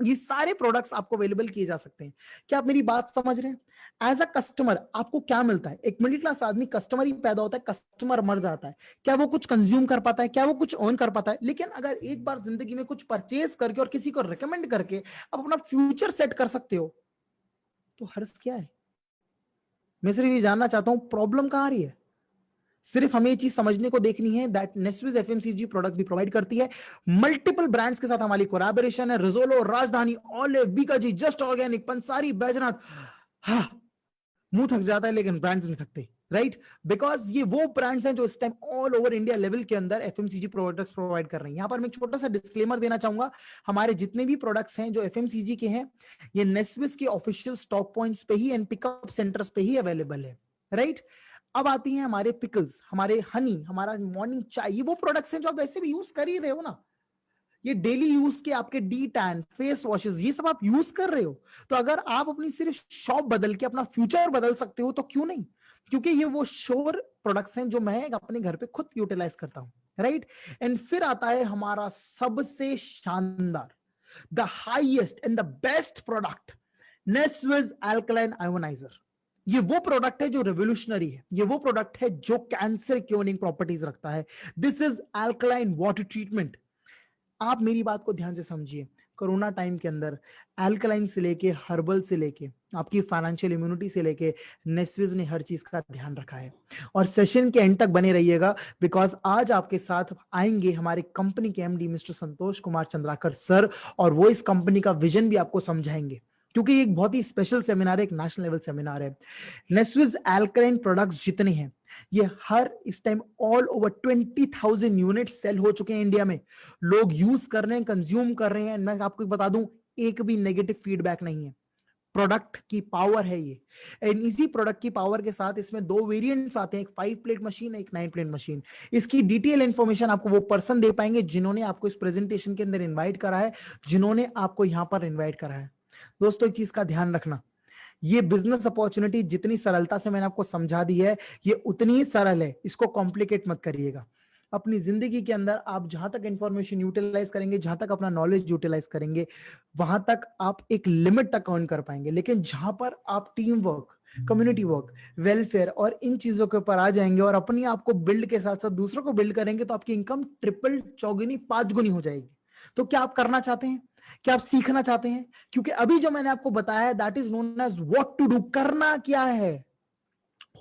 ये सारे प्रोडक्ट्स आपको अवेलेबल किए जा सकते हैं। क्या आप मेरी बात समझ रहे हैं? एज अ कस्टमर आपको क्या मिलता है? एक मिडिल क्लास आदमी कस्टमर ही पैदा होता है, कस्टमर मर जाता है। क्या वो कुछ कंज्यूम कर पाता है? क्या वो कुछ अर्न कर पाता है? लेकिन अगर एक बार जिंदगी में कुछ परचेज करके और किसी को रिकमेंड करके आप अपना फ्यूचर सेट कर सकते हो, तो हर्ष क्या है? मैं सिर्फ ये जानना चाहता हूं प्रॉब्लम कहां आ रही है? सिर्फ हमें ये चीज समझने को देखनी है दैट नेस्विस एफएमसीजी प्रोडक्ट्स भी प्रोवाइड करती है। मल्टीपल ब्रांड्स के साथ हमारी कोलैबोरेशन है, रिजोलो, Rajdhani, olive, Bikaji, just organic, Pansari, Baidyanath. हाँ, मुंह थक जाता है लेकिन ब्रांड्स नहीं थकते, राइट? बिकॉज ये वो ब्रांड्स हैं जो इस time all over India level के अंदर एफएमसीजी प्रोडक्ट्स प्रोवाइड कर रही हैं। यहां पर मैं छोटा सा डिस्क्लेमर देना चाहूंगा, हमारे जितने भी प्रोडक्ट्स हैं जो एफएमसीजी के हैं, ये नेस्विस के ऑफिशियल स्टॉक पॉइंट्स पे ही एंड पिकअप सेंटर्स पे ही अवेलेबल है, राइट? अब आती हैं हमारे पिकल्स, हमारे हनी, हमारा मॉर्निंग चाय, ये वो प्रोडक्ट्स हैं जो आप वैसे भी यूज कर ही रहे हो ना। ये डेली यूज के आपके डी टैन, फेस वॉशेस, ये सब आप यूज कर रहे हो। तो अगर आप अपनी सिर्फ शॉप बदल के अपना फ्यूचर बदल सकते हो तो क्यों नहीं? क्योंकि ये वो श्योर प्रोडक्ट्स हैं जो मैं अपने घर पे खुद यूटिलाइज करता हूं, राइट? एंड फिर आता है हमारा सबसे शानदार, the highest and the best product, Naswiz alkaline ionizer. ये वो प्रोडक्ट है जो रेवोल्यूशनरी है, ये वो प्रोडक्ट है जो कैंसर क्योरिंग प्रॉपर्टीज रखता है। This is alkaline water treatment. आप मेरी बात को ध्यान से समझिए, कोरोना टाइम के अंदर अल्कलाइन से लेके हर्बल से लेके आपकी फाइनेंशियल इम्यूनिटी से लेके नेस्विस ने हर चीज का ध्यान रखा है। और सेशन के एंड तक बने रहिएगा, बिकॉज आज आपके साथ आएंगे हमारे कंपनी के MD mister Santosh Kumar Chandrakar sir, और वो इस कंपनी का विजन भी आपको समझाएंगे, क्योंकि ये एक बहुत ही स्पेशल सेमिनार है, एक नेशनल लेवल सेमिनार है। नेस्विस अल्कलाइन प्रोडक्ट्स जितने हैं, ये हर इस time all over 20,000 unit sale हो चुके हैं इंडिया में। लोग यूज कर रहे हैं, कंज्यूम कर रहे हैं। मैं आपको बता दूं, एक भी नेगेटिव फीडबैक नहीं है। प्रोडक्ट की पावर है ये, एंड इसी प्रोडक्ट की पावर के साथ इसमें दो वेरिएंट्स आते हैं, एक 5 प्लेट मशीन, एक 9 प्लेट मशीन। इसकी डिटेल इंफॉर्मेशन आपको वो पर्सन दे पाएंगे जिन्होंने आपको इस प्रेजेंटेशन के अंदर इन्वाइट करा है, जिन्होंने आपको यहां पर इन्वाइट करा है। दोस्तों, एक चीज का ध्यान रखना, ये बिजनेस अपॉर्चुनिटी जितनी सरलता से मैंने आपको समझा दी है, ये उतनी ही सरल है, इसको कॉम्प्लिकेट मत करिएगा। अपनी जिंदगी के अंदर आप जहां तक इंफॉर्मेशन यूटिलाइज करेंगे, जहां तक अपना नॉलेज यूटिलाइज करेंगे, वहां तक आप एक लिमिट तक अर्न कर पाएंगे। लेकिन जहां पर आप team work, community work, welfare और इन चीजों के ऊपर आ जाएंगे और अपनी आपको बिल्ड के साथ साथ दूसरों को बिल्ड करेंगे, तो आपकी इनकम ट्रिपल, चौगुनी, 5 गुनी हो जाएगी। तो क्या आप करना चाहते हैं? क्या आप सीखना चाहते हैं? क्योंकि अभी जो मैंने आपको बताया है, that is known as what to do. करना क्या है,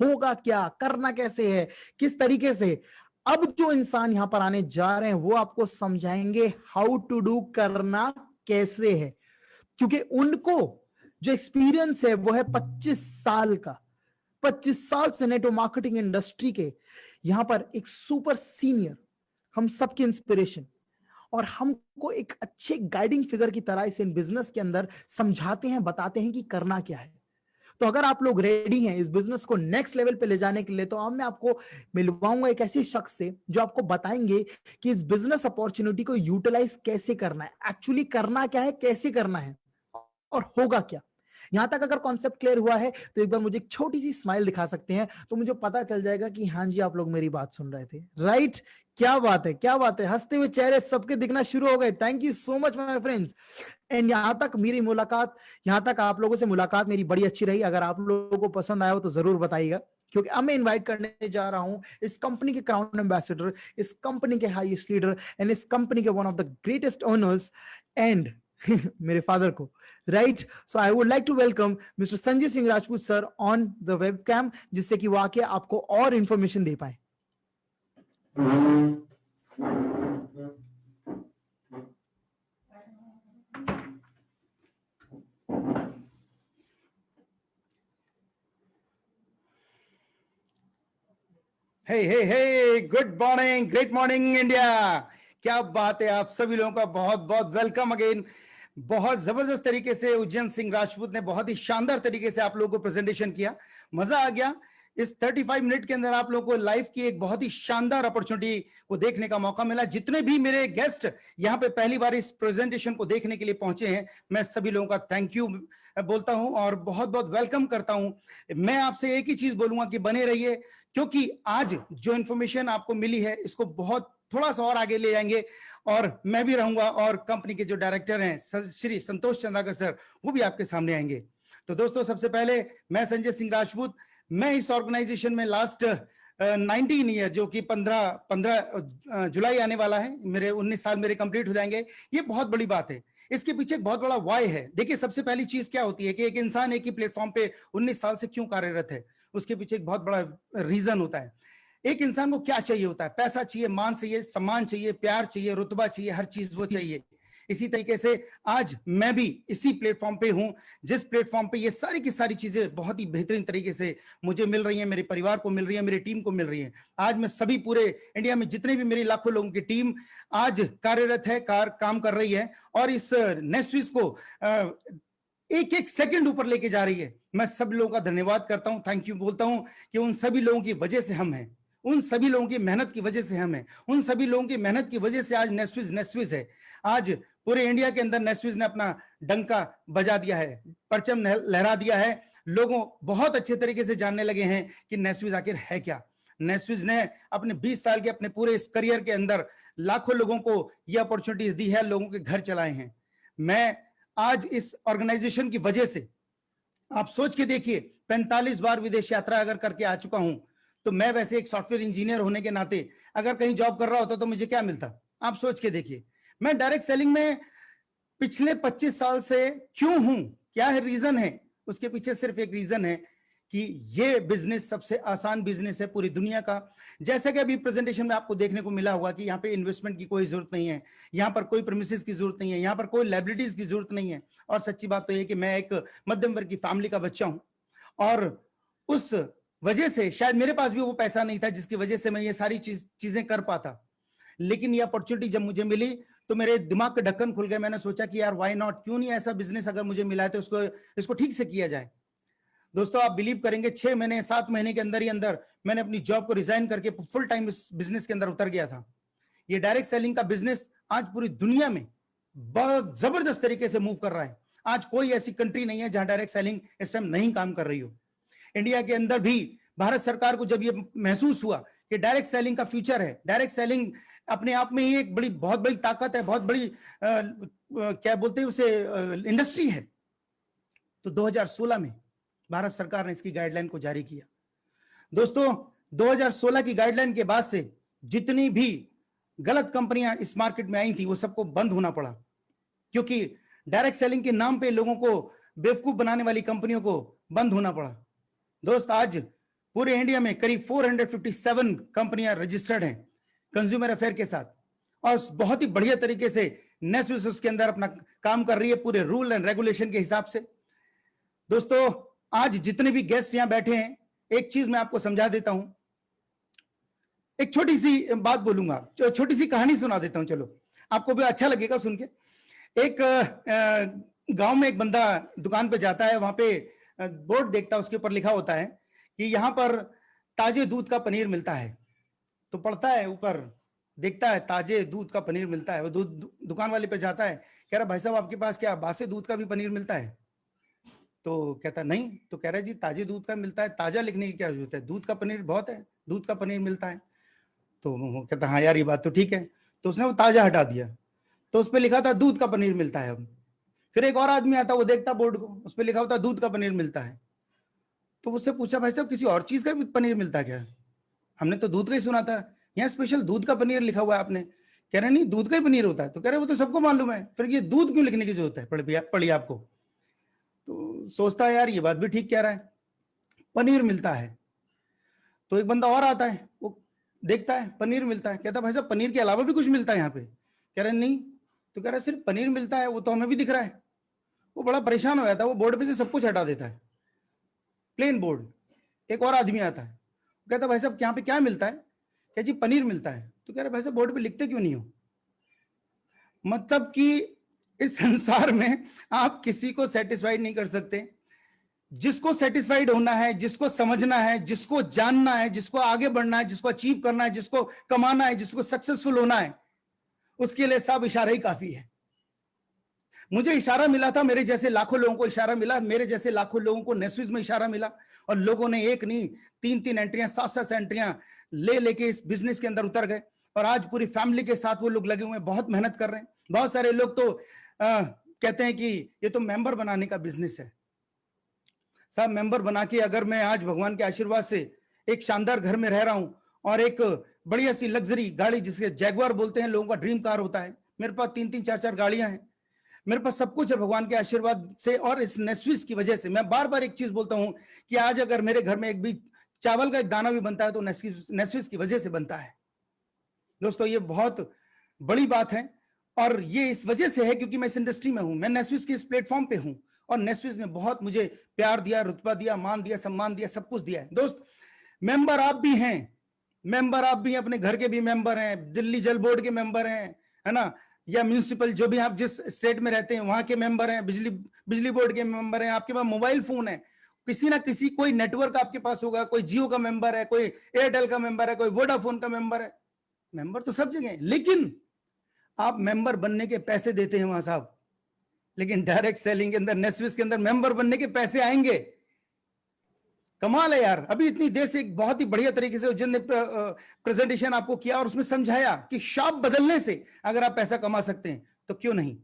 होगा क्या, करना कैसे है, किस तरीके से। अब जो इंसान यहां पर आने जा रहे हैं वो आपको समझाएंगे हाउ टू डू, करना कैसे है। क्योंकि उनको जो एक्सपीरियंस है वो है 25 साल का। 25 साल से नेटवर्क मार्केटिंग इंडस्ट्री के यहां पर एक सुपर सीनियर, हम सबकी इंस्पिरेशन, और हमको एक अच्छे गाइडिंग फिगर की तरह इस बिजनेस के अंदर समझाते हैं, बताते हैं कि करना क्या है। तो अगर आप लोग रेडी हैं इस बिजनेस को नेक्स्ट लेवल पे ले जाने के लिए, तो अब मैं आपको मिलवाऊंगा एक ऐसे शख्स से जो आपको बताएंगे कि इस बिजनेस अपॉर्चुनिटी को यूटिलाइज कैसे करना है, एक्चुअली करना क्या है, कैसे करना है और होगा क्या। यहां तक अगर कॉन्सेप्ट क्लियर हुआ है तो एक बार मुझे एक छोटी सी स्माइल दिखा सकते हैं, तो मुझे पता चल जाएगा कि हाँ जी, आप लोग मेरी बात सुन रहे थे, राइट? क्या बात है, क्या बात है। हंसते हुए चेहरे सबके दिखना शुरू हो गए। Thank you so much my friends. And यहां तक आप लोगों से मुलाकात मेरी बड़ी अच्छी रही। अगर आप लोगों को पसंद आया हो तो जरूर बताइएगा, क्योंकि अब मैं इनवाइट करने जा रहा हूं इस कंपनी के क्राउन एम्बेसडर, इस कंपनी के हाईएस्ट लीडर एंड इस कंपनी के one of the greatest owners and मेरे फादर को, right? So I would like to welcome mister Sanjay Singh Rajput sir on the webcam, जिससे कि वो आके आपको और इंफॉर्मेशन दे पाए। Hey good morning, great morning India. क्या बात है, आप सभी लोगों का बहुत बहुत वेलकम अगेन। बहुत जबरदस्त तरीके से उज्जैन सिंह राजपूत ने बहुत ही शानदार तरीके से आप लोगों को प्रेजेंटेशन किया, मजा आ गया। इस 35 मिनट के अंदर आप लोगों को लाइव की एक बहुत ही शानदार अपॉर्चुनिटी को देखने का मौका मिला। जितने भी मेरे गेस्ट यहाँ पे पहली बार इस प्रेजेंटेशन को देखने के लिए पहुंचे हैं, मैं सभी लोगों का थैंक यू बोलता हूं और बहुत बहुत वेलकम करता हूं। मैं आपसे एक ही चीज बोलूंगा कि बने रहिए, क्योंकि आज जो इन्फॉर्मेशन आपको मिली है इसको बहुत थोड़ा सा और आगे ले जाएंगे, और मैं भी रहूंगा और कंपनी के जो डायरेक्टर हैं श्री संतोष चंद्राकर सर, वो भी आपके सामने आएंगे। तो दोस्तों, सबसे पहले मैं संजय सिंह राजपूत, मैं इस ऑर्गेनाइजेशन में लास्ट 19 ईयर, जो कि 15 जुलाई आने वाला है, मेरे 19 साल मेरे कंप्लीट हो जाएंगे। ये बहुत बड़ी बात है, इसके पीछे एक बहुत बड़ा वाई है। देखिए, सबसे पहली चीज क्या होती है कि एक इंसान एक ही प्लेटफॉर्म पे 19 साल से क्यों कार्यरत है, उसके पीछे एक बहुत बड़ा रीजन होता है। एक इंसान को क्या चाहिए होता है? पैसा चाहिए, मान चाहिए, सम्मान चाहिए, प्यार चाहिए, रुतबा चाहिए, हर चीज वो चाहिए। इसी तरीके से आज मैं भी इसी प्लेटफॉर्म पे हूं, जिस प्लेटफॉर्म पे ये सारी की सारी चीजें बहुत ही बेहतरीन तरीके से मुझे मिल रही हैं, मेरे परिवार को मिल रही है, मेरी टीम को मिल रही है। आज मैं सभी पूरे इंडिया में जितने भी मेरी लाखों लोगों की टीम आज कार्यरत है, काम कर रही है और इस नेस्विस को एक एक सेकंड ऊपर लेके जा रही है। मैं सब लोगों का धन्यवाद करता हूं, थैंक यू बोलता हूं कि उन सभी लोगों की वजह से हम हैं, उन सभी लोगों की मेहनत की वजह से हम हैं, उन सभी लोगों की मेहनत की वजह से आज नेस्विस है। आज पूरे इंडिया के अंदर नेस्विस ने अपना डंका बजा दिया है, परचम लहरा दिया है। लोगों बहुत अच्छे तरीके से जानने लगे हैं कि नेस्विस आखिर है क्या। नेस्विस ने अपने 20 साल के अपने पूरे इस करियर के अंदर लाखों लोगों को ये अपॉर्चुनिटीज दी है, लोगों के घर चलाए हैं। मैं आज इस ऑर्गेनाइजेशन की वजह से, आप सोच के देखिए, 45 बार विदेश यात्रा अगर करके आ चुका हूं, तो मैं वैसे एक सॉफ्टवेयर इंजीनियर होने के नाते अगर कहीं जॉब कर रहा होता तो मुझे क्या मिलता? आप सोच के देखिए। मैं डायरेक्ट सेलिंग में पिछले 25 साल से क्यों हूं, क्या है रीजन है? उसके पीछे सिर्फ एक रीजन है कि ये बिजनेस सबसे आसान बिजनेस है पूरी दुनिया का। जैसे कि अभी प्रेजेंटेशन में आपको देखने को मिला होगा कि यहाँ पे इन्वेस्टमेंट की कोई जरूरत नहीं है, यहाँ पर कोई प्रीमिसेस की जरूरत नहीं है, यहाँ पर कोई लायबिलिटीज की जरूरत नहीं है। और सच्ची बात तो ये कि मैं एक मध्यम वर्ग की फैमिली का बच्चा हूं और उस वजह से शायद मेरे पास भी वो पैसा नहीं था जिसकी वजह से मैं ये सारी चीजें कर पाता। लेकिन ये अपॉर्चुनिटी जब मुझे मिली तो मेरे दिमाग के ढक्कन खुल गए। मैंने सोचा कि यार व्हाई नॉट, क्यों नहीं ऐसा बिजनेस अगर मुझे मिला है तो इसको ठीक से किया जाए। दोस्तों आप बिलीव करेंगे 6 महीने 7 महीने के अंदर ही अंदर मैंने अपनी जॉब को रिजाइन करके फुल टाइम इस बिजनेस के अंदर उतर गया था। ये डायरेक्ट सेलिंग का बिजनेस आज पूरी दुनिया में बहुत जबरदस्त तरीके से मूव कर रहा है। आज कोई ऐसी कंट्री नहीं है जहां डायरेक्ट सेलिंग इस टाइम नहीं काम कर रही हो। इंडिया के अंदर भी भारत सरकार को जब ये महसूस हुआ कि डायरेक्ट सेलिंग का फ्यूचर है, डायरेक्ट सेलिंग अपने आप में ही एक बहुत बड़ी ताकत है, बहुत बड़ी क्या बोलते हैं उसे, इंडस्ट्री है, तो 2016 में भारत सरकार ने इसकी गाइडलाइन को जारी किया। दोस्तों 2016 की गाइडलाइन के बाद से जितनी भी गलत कंपनियां इस मार्केट में आई थी वो सबको बंद होना पड़ा, क्योंकि डायरेक्ट सेलिंग के नाम पे लोगों को बेवकूफ बनाने वाली कंपनियों को बंद होना पड़ा। दोस्त आज पूरे इंडिया में करीब 457 कंपनियां रजिस्टर्ड हैं कंज्यूमर अफेयर के साथ और बहुत ही बढ़िया तरीके से नेस्विस उसके अंदर अपना काम कर रही है पूरे रूल एंड रेगुलेशन के हिसाब से। दोस्तों आज जितने भी गेस्ट यहां बैठे हैं, एक चीज मैं आपको समझा देता हूं, एक छोटी सी बात बोलूंगा, छोटी सी कहानी सुना देता हूं, चलो आपको भी अच्छा लगेगा सुन के। एक गांव में एक बंदा दुकान पे जाता है, वहां पे बोर्ड देखता है, उसके ऊपर लिखा होता है कि यहाँ पर ताजे दूध का पनीर मिलता है। तो पढ़ता है, ऊपर देखता है ताजे दूध का पनीर मिलता है। वो दुकान वाले पे जाता है, कह रहा भाई साहब आपके पास क्या बासी दूध का भी पनीर मिलता है? तो कहता नहीं। तो कह रहा है जी ताजे दूध का मिलता है, ताजा लिखने की क्या जरूरत है, दूध का पनीर बहुत है, दूध का पनीर मिलता है। तो वो कहता हाँ यार ये बात तो ठीक है। तो उसने वो ताजा हटा दिया, तो उस पर लिखा था दूध का पनीर मिलता है। अब फिर एक और आदमी आता, वो देखता बोर्ड को, उस पर लिखा होता दूध का पनीर मिलता है। तो उससे पूछा भाई साहब किसी और चीज का भी पनीर मिलता है क्या? हमने तो दूध का ही सुना था, यहाँ स्पेशल दूध का पनीर लिखा हुआ है आपने। कह रहे नहीं दूध का ही पनीर होता है। तो कह रहे वो तो सबको मालूम है, फिर ये दूध क्यों लिखने की जरूरत है पढ़िए आपको। तो सोचता है यार ये बात भी ठीक कह रहा है, पनीर मिलता है। तो एक बंदा और आता है, वो देखता है पनीर मिलता है, कहता भाई साहब पनीर के अलावा भी कुछ मिलता है यहाँ पे? कह रहे नहीं। तो कह रहा सिर्फ पनीर मिलता है, वो तो हमें भी दिख रहा है। वो बड़ा परेशान हो जाता है, वो बोर्ड पे से सब कुछ हटा देता है, प्लेन बोर्ड। एक और आदमी आता है, कहता भाई साहब यहाँ पे क्या मिलता है? क्या जी पनीर मिलता है। तो कह रहे भाई साहब बोर्ड पे लिखते क्यों नहीं हो? मतलब कि इस संसार में आप किसी को सेटिस्फाइड नहीं कर सकते। जिसको सेटिस्फाइड होना है, जिसको समझना है, जिसको जानना है, जिसको आगे बढ़ना है, जिसको अचीव करना है, जिसको कमाना है, जिसको सक्सेसफुल होना है, उसके लिए सब इशारा ही काफी है। मुझे इशारा मिला था, मेरे जैसे लाखों लोगों को इशारा मिला, मेरे जैसे लाखों लोगों को नेस्विस में इशारा मिला, और लोगों ने एक नहीं 3-3 एंट्रियां 7-7 एंट्रियां लेके इस बिजनेस के अंदर उतर गए। और आज पूरी फैमिली के साथ वो लोग लगे हुए हैं, बहुत मेहनत कर रहे हैं। बहुत सारे लोग तो कहते हैं कि ये तो मेंबर बनाने का बिजनेस है। साहब मेंबर बना के अगर मैं आज भगवान के आशीर्वाद से एक शानदार घर में रह रहा हूं और एक बढ़िया सी लग्जरी गाड़ी, जिसके जैगवार बोलते हैं, लोगों का ड्रीम कार होता है, मेरे पास 3-3 4-4 गाड़ियां हैं, मेरे पास सब कुछ है भगवान के आशीर्वाद से। और इस नेस्विस की वजह से मैं बार बार एक चीज बोलता हूं कि आज अगर मेरे घर में एक भी चावल का एक दाना भी बनता है तो नेस्विस की वजह से बनता है। दोस्तों ये बहुत बड़ी बात है और ये इस वजह से है क्योंकि मैं इस इंडस्ट्री में हूं, मैं नेस्विस के इस प्लेटफॉर्म पे हूं और नेस्विस ने बहुत मुझे प्यार दिया, रुतबा दिया, मान दिया, सम्मान दिया, सब कुछ दिया है। दोस्त मेंबर आप भी हैं, मेंबर आप भी हैं, अपने घर के भी मेंबर हैं, दिल्ली जल बोर्ड के मेंबर हैं, है ना, या म्यूनिसिपल जो भी आप जिस स्टेट में रहते हैं वहां के मेंबर हैं, बिजली बोर्ड के मेंबर हैं, आपके पास मोबाइल फोन है, किसी ना किसी कोई नेटवर्क आपके पास होगा, कोई जियो का मेंबर है, कोई एयरटेल का मेंबर है, कोई वोडाफोन का मेंबर है। मेंबर तो सब जगह है, लेकिन आप मेंबर बनने के पैसे देते हैं वहां साहब, लेकिन डायरेक्ट सेलिंग के अंदर, नेस्विस के अंदर मेंबर बनने के पैसे आएंगे। कमाल है यार। अभी इतनी देर से एक बहुत ही बढ़िया तरीके से उज्जैन ने प्रेजेंटेशन आपको किया और उसमें समझाया कि शॉप बदलने से अगर आप पैसा कमा सकते हैं तो क्यों नहीं।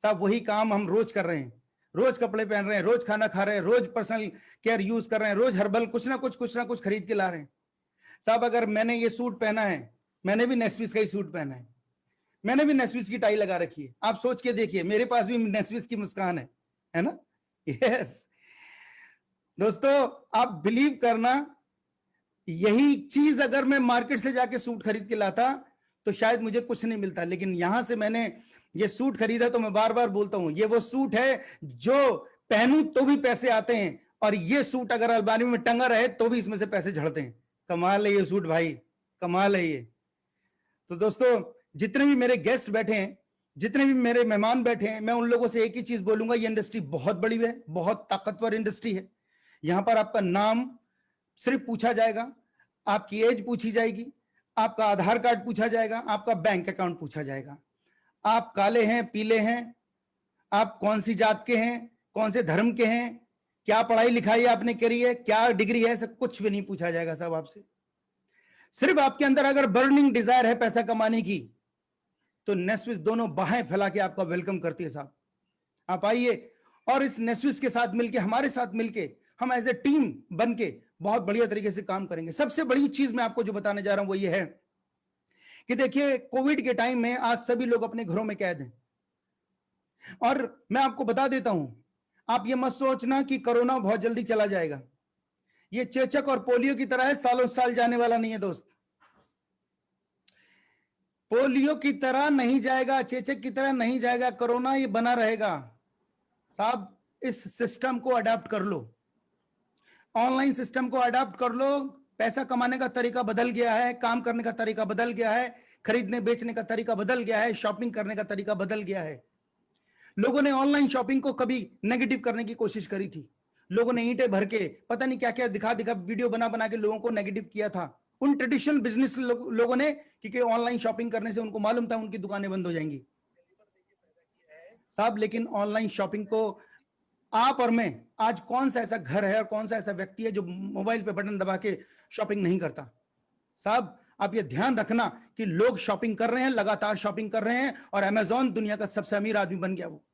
साहब वही काम हम रोज कर रहे हैं, रोज कपड़े पहन रहे हैं, रोज खाना खा रहे हैं, रोज पर्सनल केयर यूज कर रहे हैं, रोज हर्बल कुछ ना कुछ खरीद के ला रहे हैं। साहब अगर मैंने ये सूट पहना है, मैंने भी नेस्विस का ही सूट पहना है, मैंने भी नेस्विस की टाई लगा रखी है, आप सोच के देखिए मेरे पास भी नेस्विस की मुस्कान है ना। यस दोस्तों, आप बिलीव करना, यही चीज अगर मैं मार्केट से जाके सूट खरीद के लाता तो शायद मुझे कुछ नहीं मिलता, लेकिन यहां से मैंने ये सूट खरीदा तो मैं बार बार बोलता हूं ये वो सूट है जो पहनूं तो भी पैसे आते हैं, और ये सूट अगर अलमारी में टंगा रहे तो भी इसमें से पैसे झड़ते हैं। कमाल है ये सूट भाई, कमाल है ये। तो दोस्तों जितने भी मेरे गेस्ट बैठे हैं, जितने भी मेरे मेहमान बैठे हैं, मैं उन लोगों से एक ही चीज बोलूंगा, ये इंडस्ट्री बहुत बड़ी है, बहुत ताकतवर इंडस्ट्री है। यहां पर आपका नाम सिर्फ पूछा जाएगा, आपकी एज पूछी जाएगी, आपका आधार कार्ड पूछा जाएगा, आपका बैंक अकाउंट पूछा जाएगा, आप काले हैं पीले हैं, आप कौन सी जात के हैं, कौन से धर्म के हैं, क्या पढ़ाई लिखाई आपने करी है, क्या डिग्री है, सब कुछ भी नहीं पूछा जाएगा साहब आपसे। सिर्फ आपके अंदर अगर बर्निंग डिजायर है पैसा कमाने की तो नेस्विस दोनों बाहें फैला के आपका वेलकम करती है साहब। आप आइए और इस नेस्विस के साथ मिलके, हमारे साथ मिलके हम एज ए टीम बन के बहुत बढ़िया तरीके से काम करेंगे। सबसे बड़ी चीज मैं आपको जो बताने जा रहा हूं वो ये है कि देखिए कोविड के टाइम में आज सभी लोग अपने घरों में कैद हैं, और मैं आपको बता देता हूं, आप ये मत सोचना कि कोरोना बहुत जल्दी चला जाएगा। ये चेचक और पोलियो की तरह है, सालों साल जाने वाला नहीं है दोस्त। पोलियो की तरह नहीं जाएगा, चेचक की तरह नहीं जाएगा कोरोना, ये बना रहेगा साहब। इस सिस्टम को अडॉप्ट कर लो, ऑनलाइन सिस्टम को अडॉप्ट कर लो। पैसा कमाने का तरीका बदल गया है, काम करने का तरीका बदल गया है, खरीदने बेचने का तरीका बदल गया है, शॉपिंग करने का तरीका बदल गया है। लोगों ने ऑनलाइन शॉपिंग को कभी नेगेटिव करने की कोशिश करी थी, लोगों ने ईंटें भर के पता नहीं क्या क्या दिखा वीडियो बना के लोगों को नेगेटिव किया था, उन ट्रेडिशनल बिजनेस लोगों ने, क्योंकि ऑनलाइन शॉपिंग करने से उनको मालूम था उनकी दुकानें बंद हो जाएंगी साहब। लेकिन ऑनलाइन शॉपिंग को आप और मैं, आज कौन सा ऐसा घर है और कौन सा ऐसा व्यक्ति है जो मोबाइल पे बटन दबा के शॉपिंग नहीं करता साहब। आप ये ध्यान रखना कि लोग शॉपिंग कर रहे हैं, लगातार शॉपिंग कर रहे हैं, और अमेजॉन दुनिया का सबसे अमीर आदमी बन गया। वो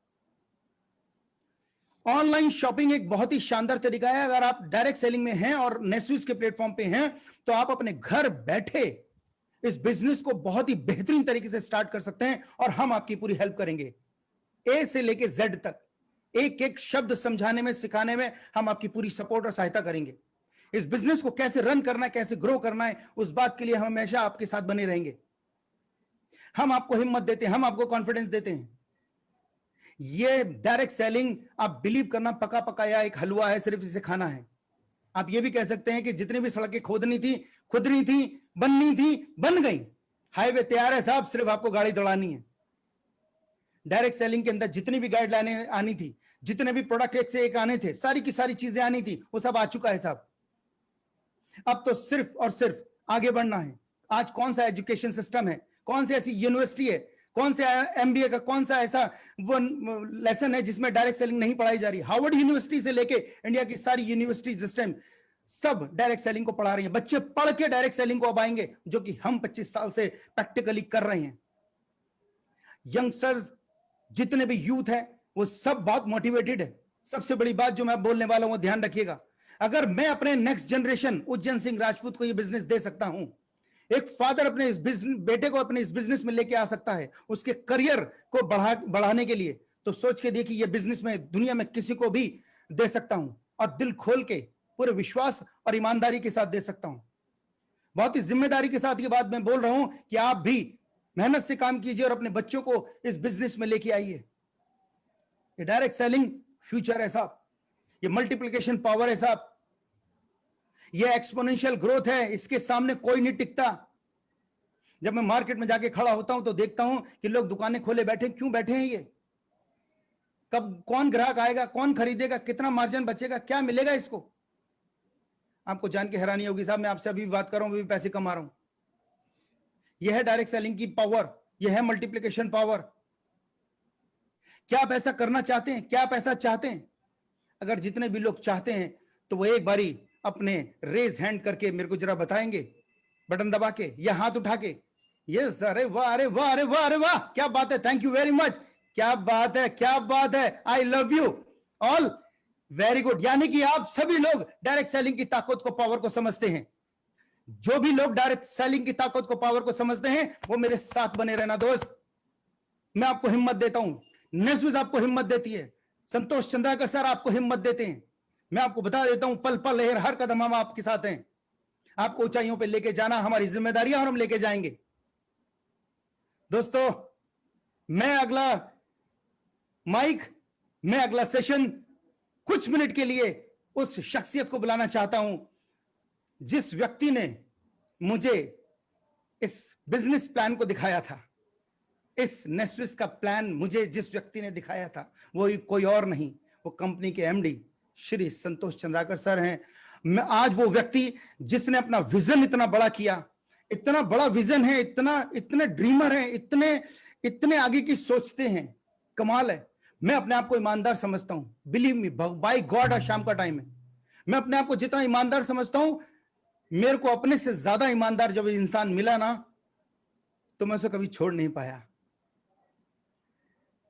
ऑनलाइन शॉपिंग एक बहुत ही शानदार तरीका है। अगर आप डायरेक्ट सेलिंग में हैं और नेस्विस के प्लेटफॉर्म पे हैं तो आप अपने घर बैठे इस बिजनेस को बहुत ही बेहतरीन तरीके से स्टार्ट कर सकते हैं, और हम आपकी पूरी हेल्प करेंगे। ए से लेके जेड तक एक एक शब्द समझाने में, सिखाने में हम आपकी पूरी सपोर्ट और सहायता करेंगे। इस बिजनेस को कैसे रन करना है, कैसे ग्रो करना है, उस बात के लिए हम हमेशा आपके साथ बने रहेंगे। हम आपको हिम्मत देते हैं, हम आपको कॉन्फिडेंस देते हैं। ये डायरेक्ट सेलिंग, आप बिलीव करना, पका पकाया एक हलवा है, सिर्फ इसे खाना है। आप ये भी कह सकते हैं कि जितनी भी सड़कें खोदनी थी, खुदनी थी, बननी थी, बन गई। हाईवे तैयार है साहब, सिर्फ आपको गाड़ी दौड़ानी है। डायरेक्ट सेलिंग के अंदर जितनी भी गाइडलाइनें आनी थी, जितने भी प्रोडक्ट एक से एक आने थे, सारी की सारी चीजें आनी थी, वो सब आ चुका है साहब। अब तो सिर्फ और सिर्फ आगे बढ़ना है। आज कौन सा एजुकेशन सिस्टम है, कौन सी ऐसी यूनिवर्सिटी है, कौन से एमबीए का कौन सा ऐसा वो लेसन है जिसमें डायरेक्ट सेलिंग नहीं पढ़ाई जा रही। हार्वर्ड यूनिवर्सिटी से लेके इंडिया की सारी यूनिवर्सिटीज इस टाइम सब डायरेक्ट सेलिंग को पढ़ा रही हैं। बच्चे पढ़ के डायरेक्ट सेलिंग को अब आएंगे, जो कि हम 25 साल से प्रैक्टिकली कर रहे हैं। यंगस्टर्स जितने भी यूथ है वो सब बहुत मोटिवेटेड है। सबसे बड़ी बात जो मैं बोलने वाला हूं वो ध्यान रखिएगा, अगर मैं अपने नेक्स्ट जनरेशन उज्जैन सिंह राजपूत को ये बिजनेस दे सकता हूं, एक फादर अपने इस बेटे को अपने इस बिजनेस में लेके आ सकता है उसके करियर को बढ़ाने के लिए, तो सोच के देखिए ये बिजनेस में दुनिया में किसी को भी दे सकता हूं। और दिल खोल के पूरे विश्वास और ईमानदारी के साथ दे सकता हूं। बहुत ही जिम्मेदारी के साथ ये बात मैं बोल रहा हूं कि आप भी मेहनत से काम कीजिए और अपने बच्चों को इस बिजनेस में लेके आइए। ये डायरेक्ट सेलिंग फ्यूचर है साहब, ये मल्टीप्लिकेशन पावर है साहब, ये एक्सपोनेंशियल ग्रोथ है, इसके सामने कोई नहीं टिकता। जब मैं मार्केट में जाके खड़ा होता हूं तो देखता हूं कि लोग दुकानें खोले बैठे, क्यों बैठे हैं ये? कब कौन ग्राहक आएगा, कौन खरीदेगा, कितना मार्जिन बचेगा, क्या मिलेगा इसको? आपको जान के हैरानी होगी साहब, मैं आपसे अभी बात कर रहा हूं, अभी पैसे कमा रहा हूं। यह है डायरेक्ट सेलिंग की पावर, यह है मल्टीप्लिकेशन पावर। क्या आप ऐसा करना चाहते हैं? क्या आप ऐसा चाहते हैं? अगर जितने भी लोग चाहते हैं तो वो एक बारी अपने रेज हैंड करके मेरे को जरा बताएंगे, बटन दबा के या हाथ उठा के। यस, अरे वाह, अरे वाह, अरे वाह, अरे वाह, क्या बात है, थैंक यू वेरी मच, क्या बात है, क्या बात है, I love you all, very good. यानी कि आप सभी लोग डायरेक्ट सेलिंग की ताकत को, पावर को समझते हैं। जो भी लोग डायरेक्ट सेलिंग की ताकत को, पावर को समझते हैं, वो मेरे साथ बने रहना दोस्त। मैं आपको हिम्मत देता हूं, नेस्विस आपको हिम्मत देती है, संतोष चंद्राकर सर आपको हिम्मत देते हैं। मैं आपको बता देता हूं, पल पल हर कदम हम आपके साथ हैं। आपको ऊंचाइयों पे लेके जाना हमारी जिम्मेदारी है और हम लेके जाएंगे। दोस्तों, मैं अगला माइक, मैं अगला सेशन कुछ मिनट के लिए उस शख्सियत को बुलाना चाहता हूं जिस व्यक्ति ने मुझे इस बिजनेस प्लान को दिखाया था। इस नेस्विस का प्लान मुझे जिस व्यक्ति ने दिखाया था वो कोई और नहीं, वो कंपनी के एमडी श्री संतोष चंद्राकर सर हैं। मैं आज वो व्यक्ति जिसने अपना विजन इतना बड़ा किया, इतना बड़ा विजन है, इतने ड्रीमर हैं, इतने आगे की सोचते हैं, कमाल है। मैं अपने आप को ईमानदार समझता हूं, बिलीव मी, बाय गॉड। आज शाम का टाइम है, मैं अपने आप को जितना ईमानदार समझता हूं, मेरे को अपने से ज्यादा ईमानदार जब इंसान मिला ना, तो मैं उसे कभी छोड़ नहीं पाया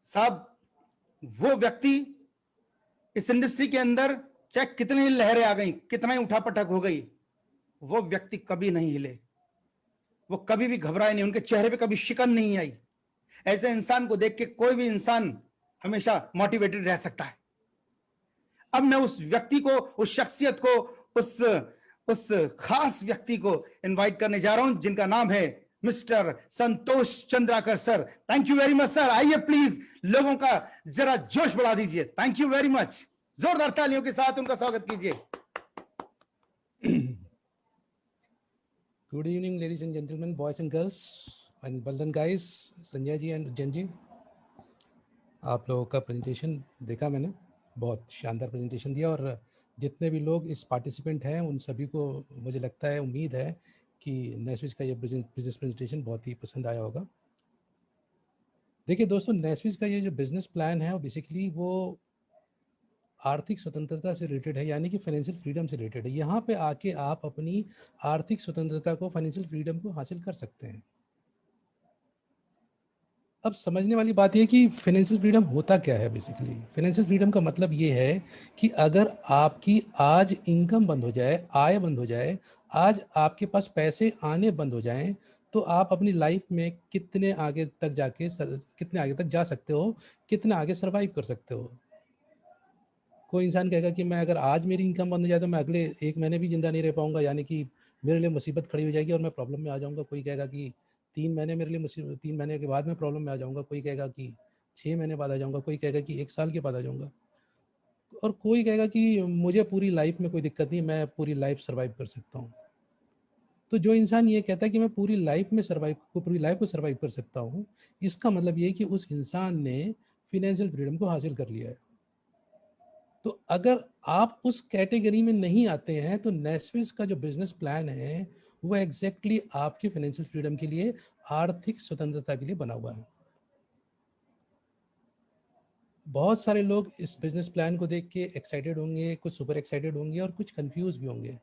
साहब। वो व्यक्ति इस इंडस्ट्री के अंदर चाहे कितनी लहरें आ गई, कितना ही उठापटक हो गई, वो व्यक्ति कभी नहीं हिले, वो कभी भी घबराए नहीं, उनके चेहरे पे कभी शिकन नहीं आई। ऐसे इंसान को देख के कोई भी इंसान हमेशा मोटिवेटेड रह सकता है। अब मैं उस व्यक्ति को, उस शख्सियत को, उस खास व्यक्ति को इनवाइट करने जा रहा हूं जिनका नाम है mister Santosh Chandrakar sir. Thank you very much sir. आइए प्लीज, लोगों का जरा जोश बढ़ा दीजिए। थैंक यू वेरी मच, जोरदार तालियों के साथ उनका स्वागत कीजिए। Good evening, ladies and gentlemen, boys and girls, and well done guys, Sanjay ji and Jan ji. आप लोगों का प्रेजेंटेशन देखा मैंने, बहुत शानदार प्रेजेंटेशन दिया, और जितने भी लोग इस पार्टिसिपेंट हैं उन सभी को मुझे लगता है, उम्मीद है कि नेस्विस का ये बिजनेस प्रेजेंटेशन बहुत ही पसंद आया होगा। देखिए दोस्तों, नेस्विस का ये जो बिजनेस प्लान है वो बेसिकली वो आर्थिक स्वतंत्रता से रिलेटेड है, यानी कि फाइनेंशियल फ्रीडम से रिलेटेड है। यहाँ पे आके आप अपनी आर्थिक स्वतंत्रता को, फाइनेंशियल फ्रीडम को हासिल कर सकते हैं। अब समझने वाली बात यह कि फाइनेंशियल फ्रीडम होता क्या है। बेसिकली फाइनेंशियल फ्रीडम का मतलब ये है कि अगर आपकी आज इनकम बंद हो जाए, आय बंद हो जाए, आज आपके पास पैसे आने बंद हो जाएं, तो आप अपनी लाइफ में कितने आगे तक जा सकते हो, कितना आगे सर्वाइव कर सकते हो। कोई इंसान कहेगा कि मैं अगर आज मेरी इनकम बंद हो जाए तो मैं अगले 1 महीने भी जिंदा नहीं रह पाऊंगा, यानी कि मेरे लिए मुसीबत खड़ी हो जाएगी और मैं प्रॉब्लम में आ जाऊंगा। कोई कहेगा कि 3 महीने मेरे लिए मुसीबत, 3 महीने के बाद मैं प्रॉब्लम में आ जाऊंगा। कोई कहेगा कि 6 महीने बाद आ जाऊंगा। कोई कहेगा कि 1 साल के बाद आ जाऊंगा। और कोई कहेगा कि मुझे पूरी लाइफ में कोई दिक्कत नहीं, मैं पूरी लाइफ सर्वाइव कर सकता हूँ। तो जो इंसान ये कहता है कि मैं पूरी लाइफ को सर्वाइव कर सकता हूँ, इसका मतलब ये है कि उस इंसान ने फिनेंशियल फ्रीडम को हासिल कर लिया है। तो अगर आप उस कैटेगरी में नहीं आते हैं तो नेस्विस का जो बिजनेस प्लान है वो एग्जैक्टली आपकी फाइनेंशियल फ्रीडम के लिए, आर्थिक स्वतंत्रता के लिए बना हुआ है। बहुत सारे लोग इस बिजनेस प्लान को देख के एक्साइटेड होंगे, कुछ सुपर एक्साइटेड होंगे और कुछ कंफ्यूज भी होंगे।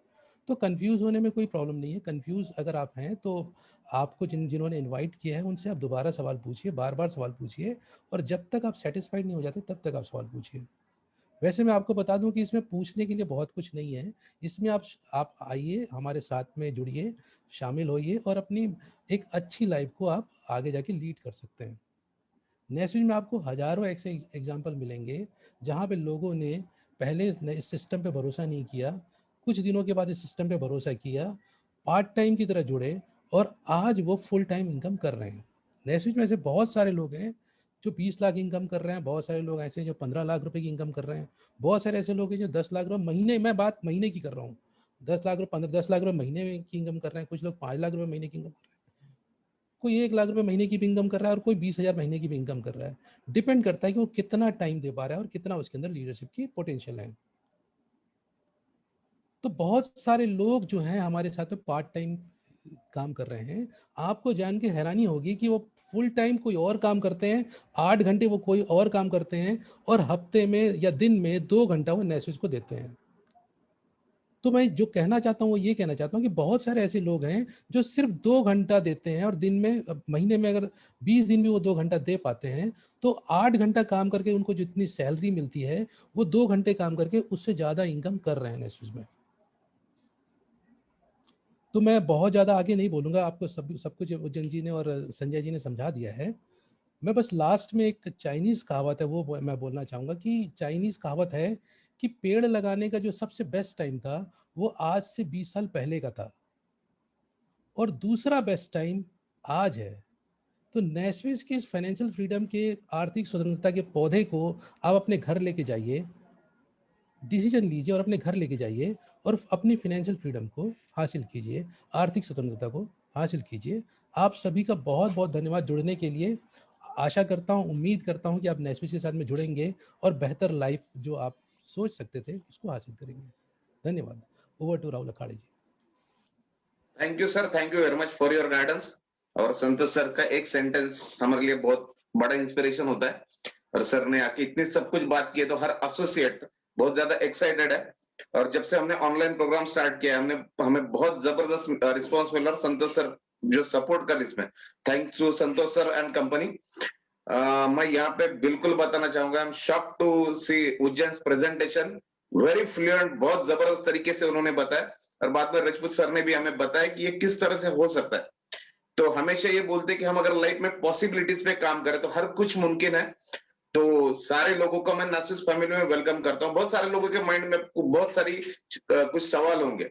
तो कंफ्यूज होने में कोई प्रॉब्लम नहीं है। कंफ्यूज अगर आप हैं तो आपको जिन्होंने इनवाइट किया है उनसे आप दोबारा सवाल पूछिए, बार बार सवाल पूछिए, और जब तक आप सेटिस्फाइड नहीं हो जाते तब तक आप सवाल पूछिए। वैसे मैं आपको बता दूं कि इसमें पूछने के लिए बहुत कुछ नहीं है। इसमें आप आइए, हमारे साथ में जुड़िए, शामिल होइए और अपनी एक अच्छी लाइफ को आप आगे जाके लीड कर सकते हैं। नेस्विस में आपको हजारों ऐसे एग्जाम्पल मिलेंगे जहाँ पे लोगों ने पहले इस सिस्टम पे भरोसा नहीं किया, कुछ दिनों के बाद इस सिस्टम पे भरोसा किया, पार्ट टाइम की तरह जुड़े और आज वो फुल टाइम इनकम कर रहे हैं। नेस्विच में ऐसे बहुत सारे लोग हैं जो 20 लाख इनकम कर रहे हैं, बहुत सारे लोग ऐसे हैं जो 15 लाख रुपए की इनकम कर रहे हैं, बहुत सारे ऐसे लोग हैं जो 10 लाख रुपए महीने, मैं बात महीने की कर रहा हूँ, 10 लाख रुपए 10 लाख रुपए महीने में की इनकम कर रहे हैं, कुछ लोग 5 लाख रुपए महीने की इनकम कर रहे हैं, कोई 1 लाख रुपए महीने की भी इनकम कर रहा है और कोई 20,000 महीने की भी इनकम कर रहा है। डिपेंड करता है कि वो कितना टाइम दे पा रहा है और कितना उसके अंदर लीडरशिप की पोटेंशियल है। तो बहुत सारे लोग जो हैं हमारे साथ में पार्ट टाइम काम कर रहे हैं। आपको जान के हैरानी होगी कि वो फुल टाइम कोई और काम करते हैं, 8 घंटे वो कोई और काम करते हैं और हफ्ते में या दिन में 2 घंटा वो नेस्विच को देते हैं। तो मैं जो कहना चाहता हूँ वो ये कहना चाहता हूँ कि बहुत सारे ऐसे लोग हैं जो सिर्फ 2 घंटा देते हैं और दिन में, महीने में अगर 20 दिन भी वो 2 घंटा दे पाते हैं तो 8 घंटा काम करके उनको जितनी सैलरी मिलती है वो 2 घंटे काम करके उससे ज्यादा इनकम कर रहे हैं नेस्विच में। तो मैं बहुत ज़्यादा आगे नहीं बोलूँगा, आपको सब कुछ उज्जैन जी ने और संजय जी ने समझा दिया है। मैं बस लास्ट में एक चाइनीज़ कहावत है वो मैं बोलना चाहूँगा कि चाइनीज़ कहावत है कि पेड़ लगाने का जो सबसे बेस्ट टाइम था वो आज से 20 साल पहले का था और दूसरा बेस्ट टाइम आज है। तो नेस्विच के इस फाइनेंशियल फ्रीडम के, आर्थिक स्वतंत्रता के पौधे को आप अपने घर लेके जाइए, डिसीजन लीजिए और अपने घर लेके जाइए और अपनी फाइनेंशियल फ्रीडम को हासिल कीजिए, आर्थिक स्वतंत्रता को हासिल कीजिए। आप सभी का बहुत बहुत धन्यवाद जुड़ने के लिए। आशा करता हूँ, उम्मीद करता हूँ कि आप नेस्विच के साथ में जुड़ेंगे और बेहतर लाइफ जो आप सोच सकते थे उसको हासिल करेंगे। धन्यवाद। Over to Rahul Akhade ji. Thank you sir, thank you very much for your guidance. और संतोष सर का एक सेंटेंस हमारे लिए बहुत बड़ा इंस्पिरेशन होता है और सर ने आके इतनी सब कुछ बात की है तो हर एसोसिएट बहुत ज्यादा एक्साइटेड है। और जब से हमने ऑनलाइन प्रोग्राम स्टार्ट किया हमें बहुत जबरदस्त रिस्पांस मिला। संतोष सर जो सपोर्ट कर इसमें, thanks to Santosh sir and company. मैं यहाँ पे बिल्कुल बताना चाहूंगा, I am shocked to see Ujjain presentation, very fluent, बहुत जबरदस्त तरीके से उन्होंने बताया और बाद में राजपूत सर ने भी हमें बताया कि ये किस तरह से हो सकता है। तो हमेशा ये बोलते कि हम अगर लाइफ में पॉसिबिलिटीज पे काम करें तो हर कुछ मुमकिन है। तो सारे लोगों को मैं नेस्विच फैमिली में वेलकम करता हूँ। बहुत सारे लोगों के माइंड में बहुत सारी कुछ सवाल होंगे।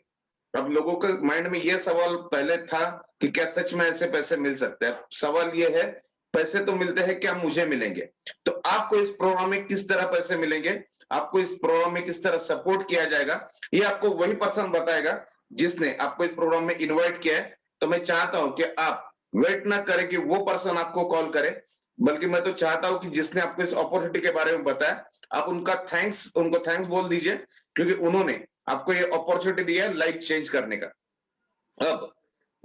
अब लोगों के माइंड में ये सवाल पहले था कि क्या सच में ऐसे पैसे मिल सकते हैं। सवाल ये है, पैसे तो मिलते हैं, क्या मुझे मिलेंगे? तो आपको इस प्रोग्राम में किस तरह पैसे मिलेंगे, आपको इस प्रोग्राम में किस तरह सपोर्ट किया जाएगा, ये आपको वही पर्सन बताएगा जिसने आपको इस प्रोग्राम में इन्वाइट किया है। तो मैं चाहता हूं कि आप वेट ना करें कि वो पर्सन आपको कॉल करे, बल्कि मैं तो चाहता हूं कि जिसने आपको इस अपॉर्चुनिटी के बारे में बताया आप उनको थैंक्स बोल दीजिए, क्योंकि उन्होंने आपको ये अपॉर्चुनिटी दी है लाइफ चेंज करने का। अब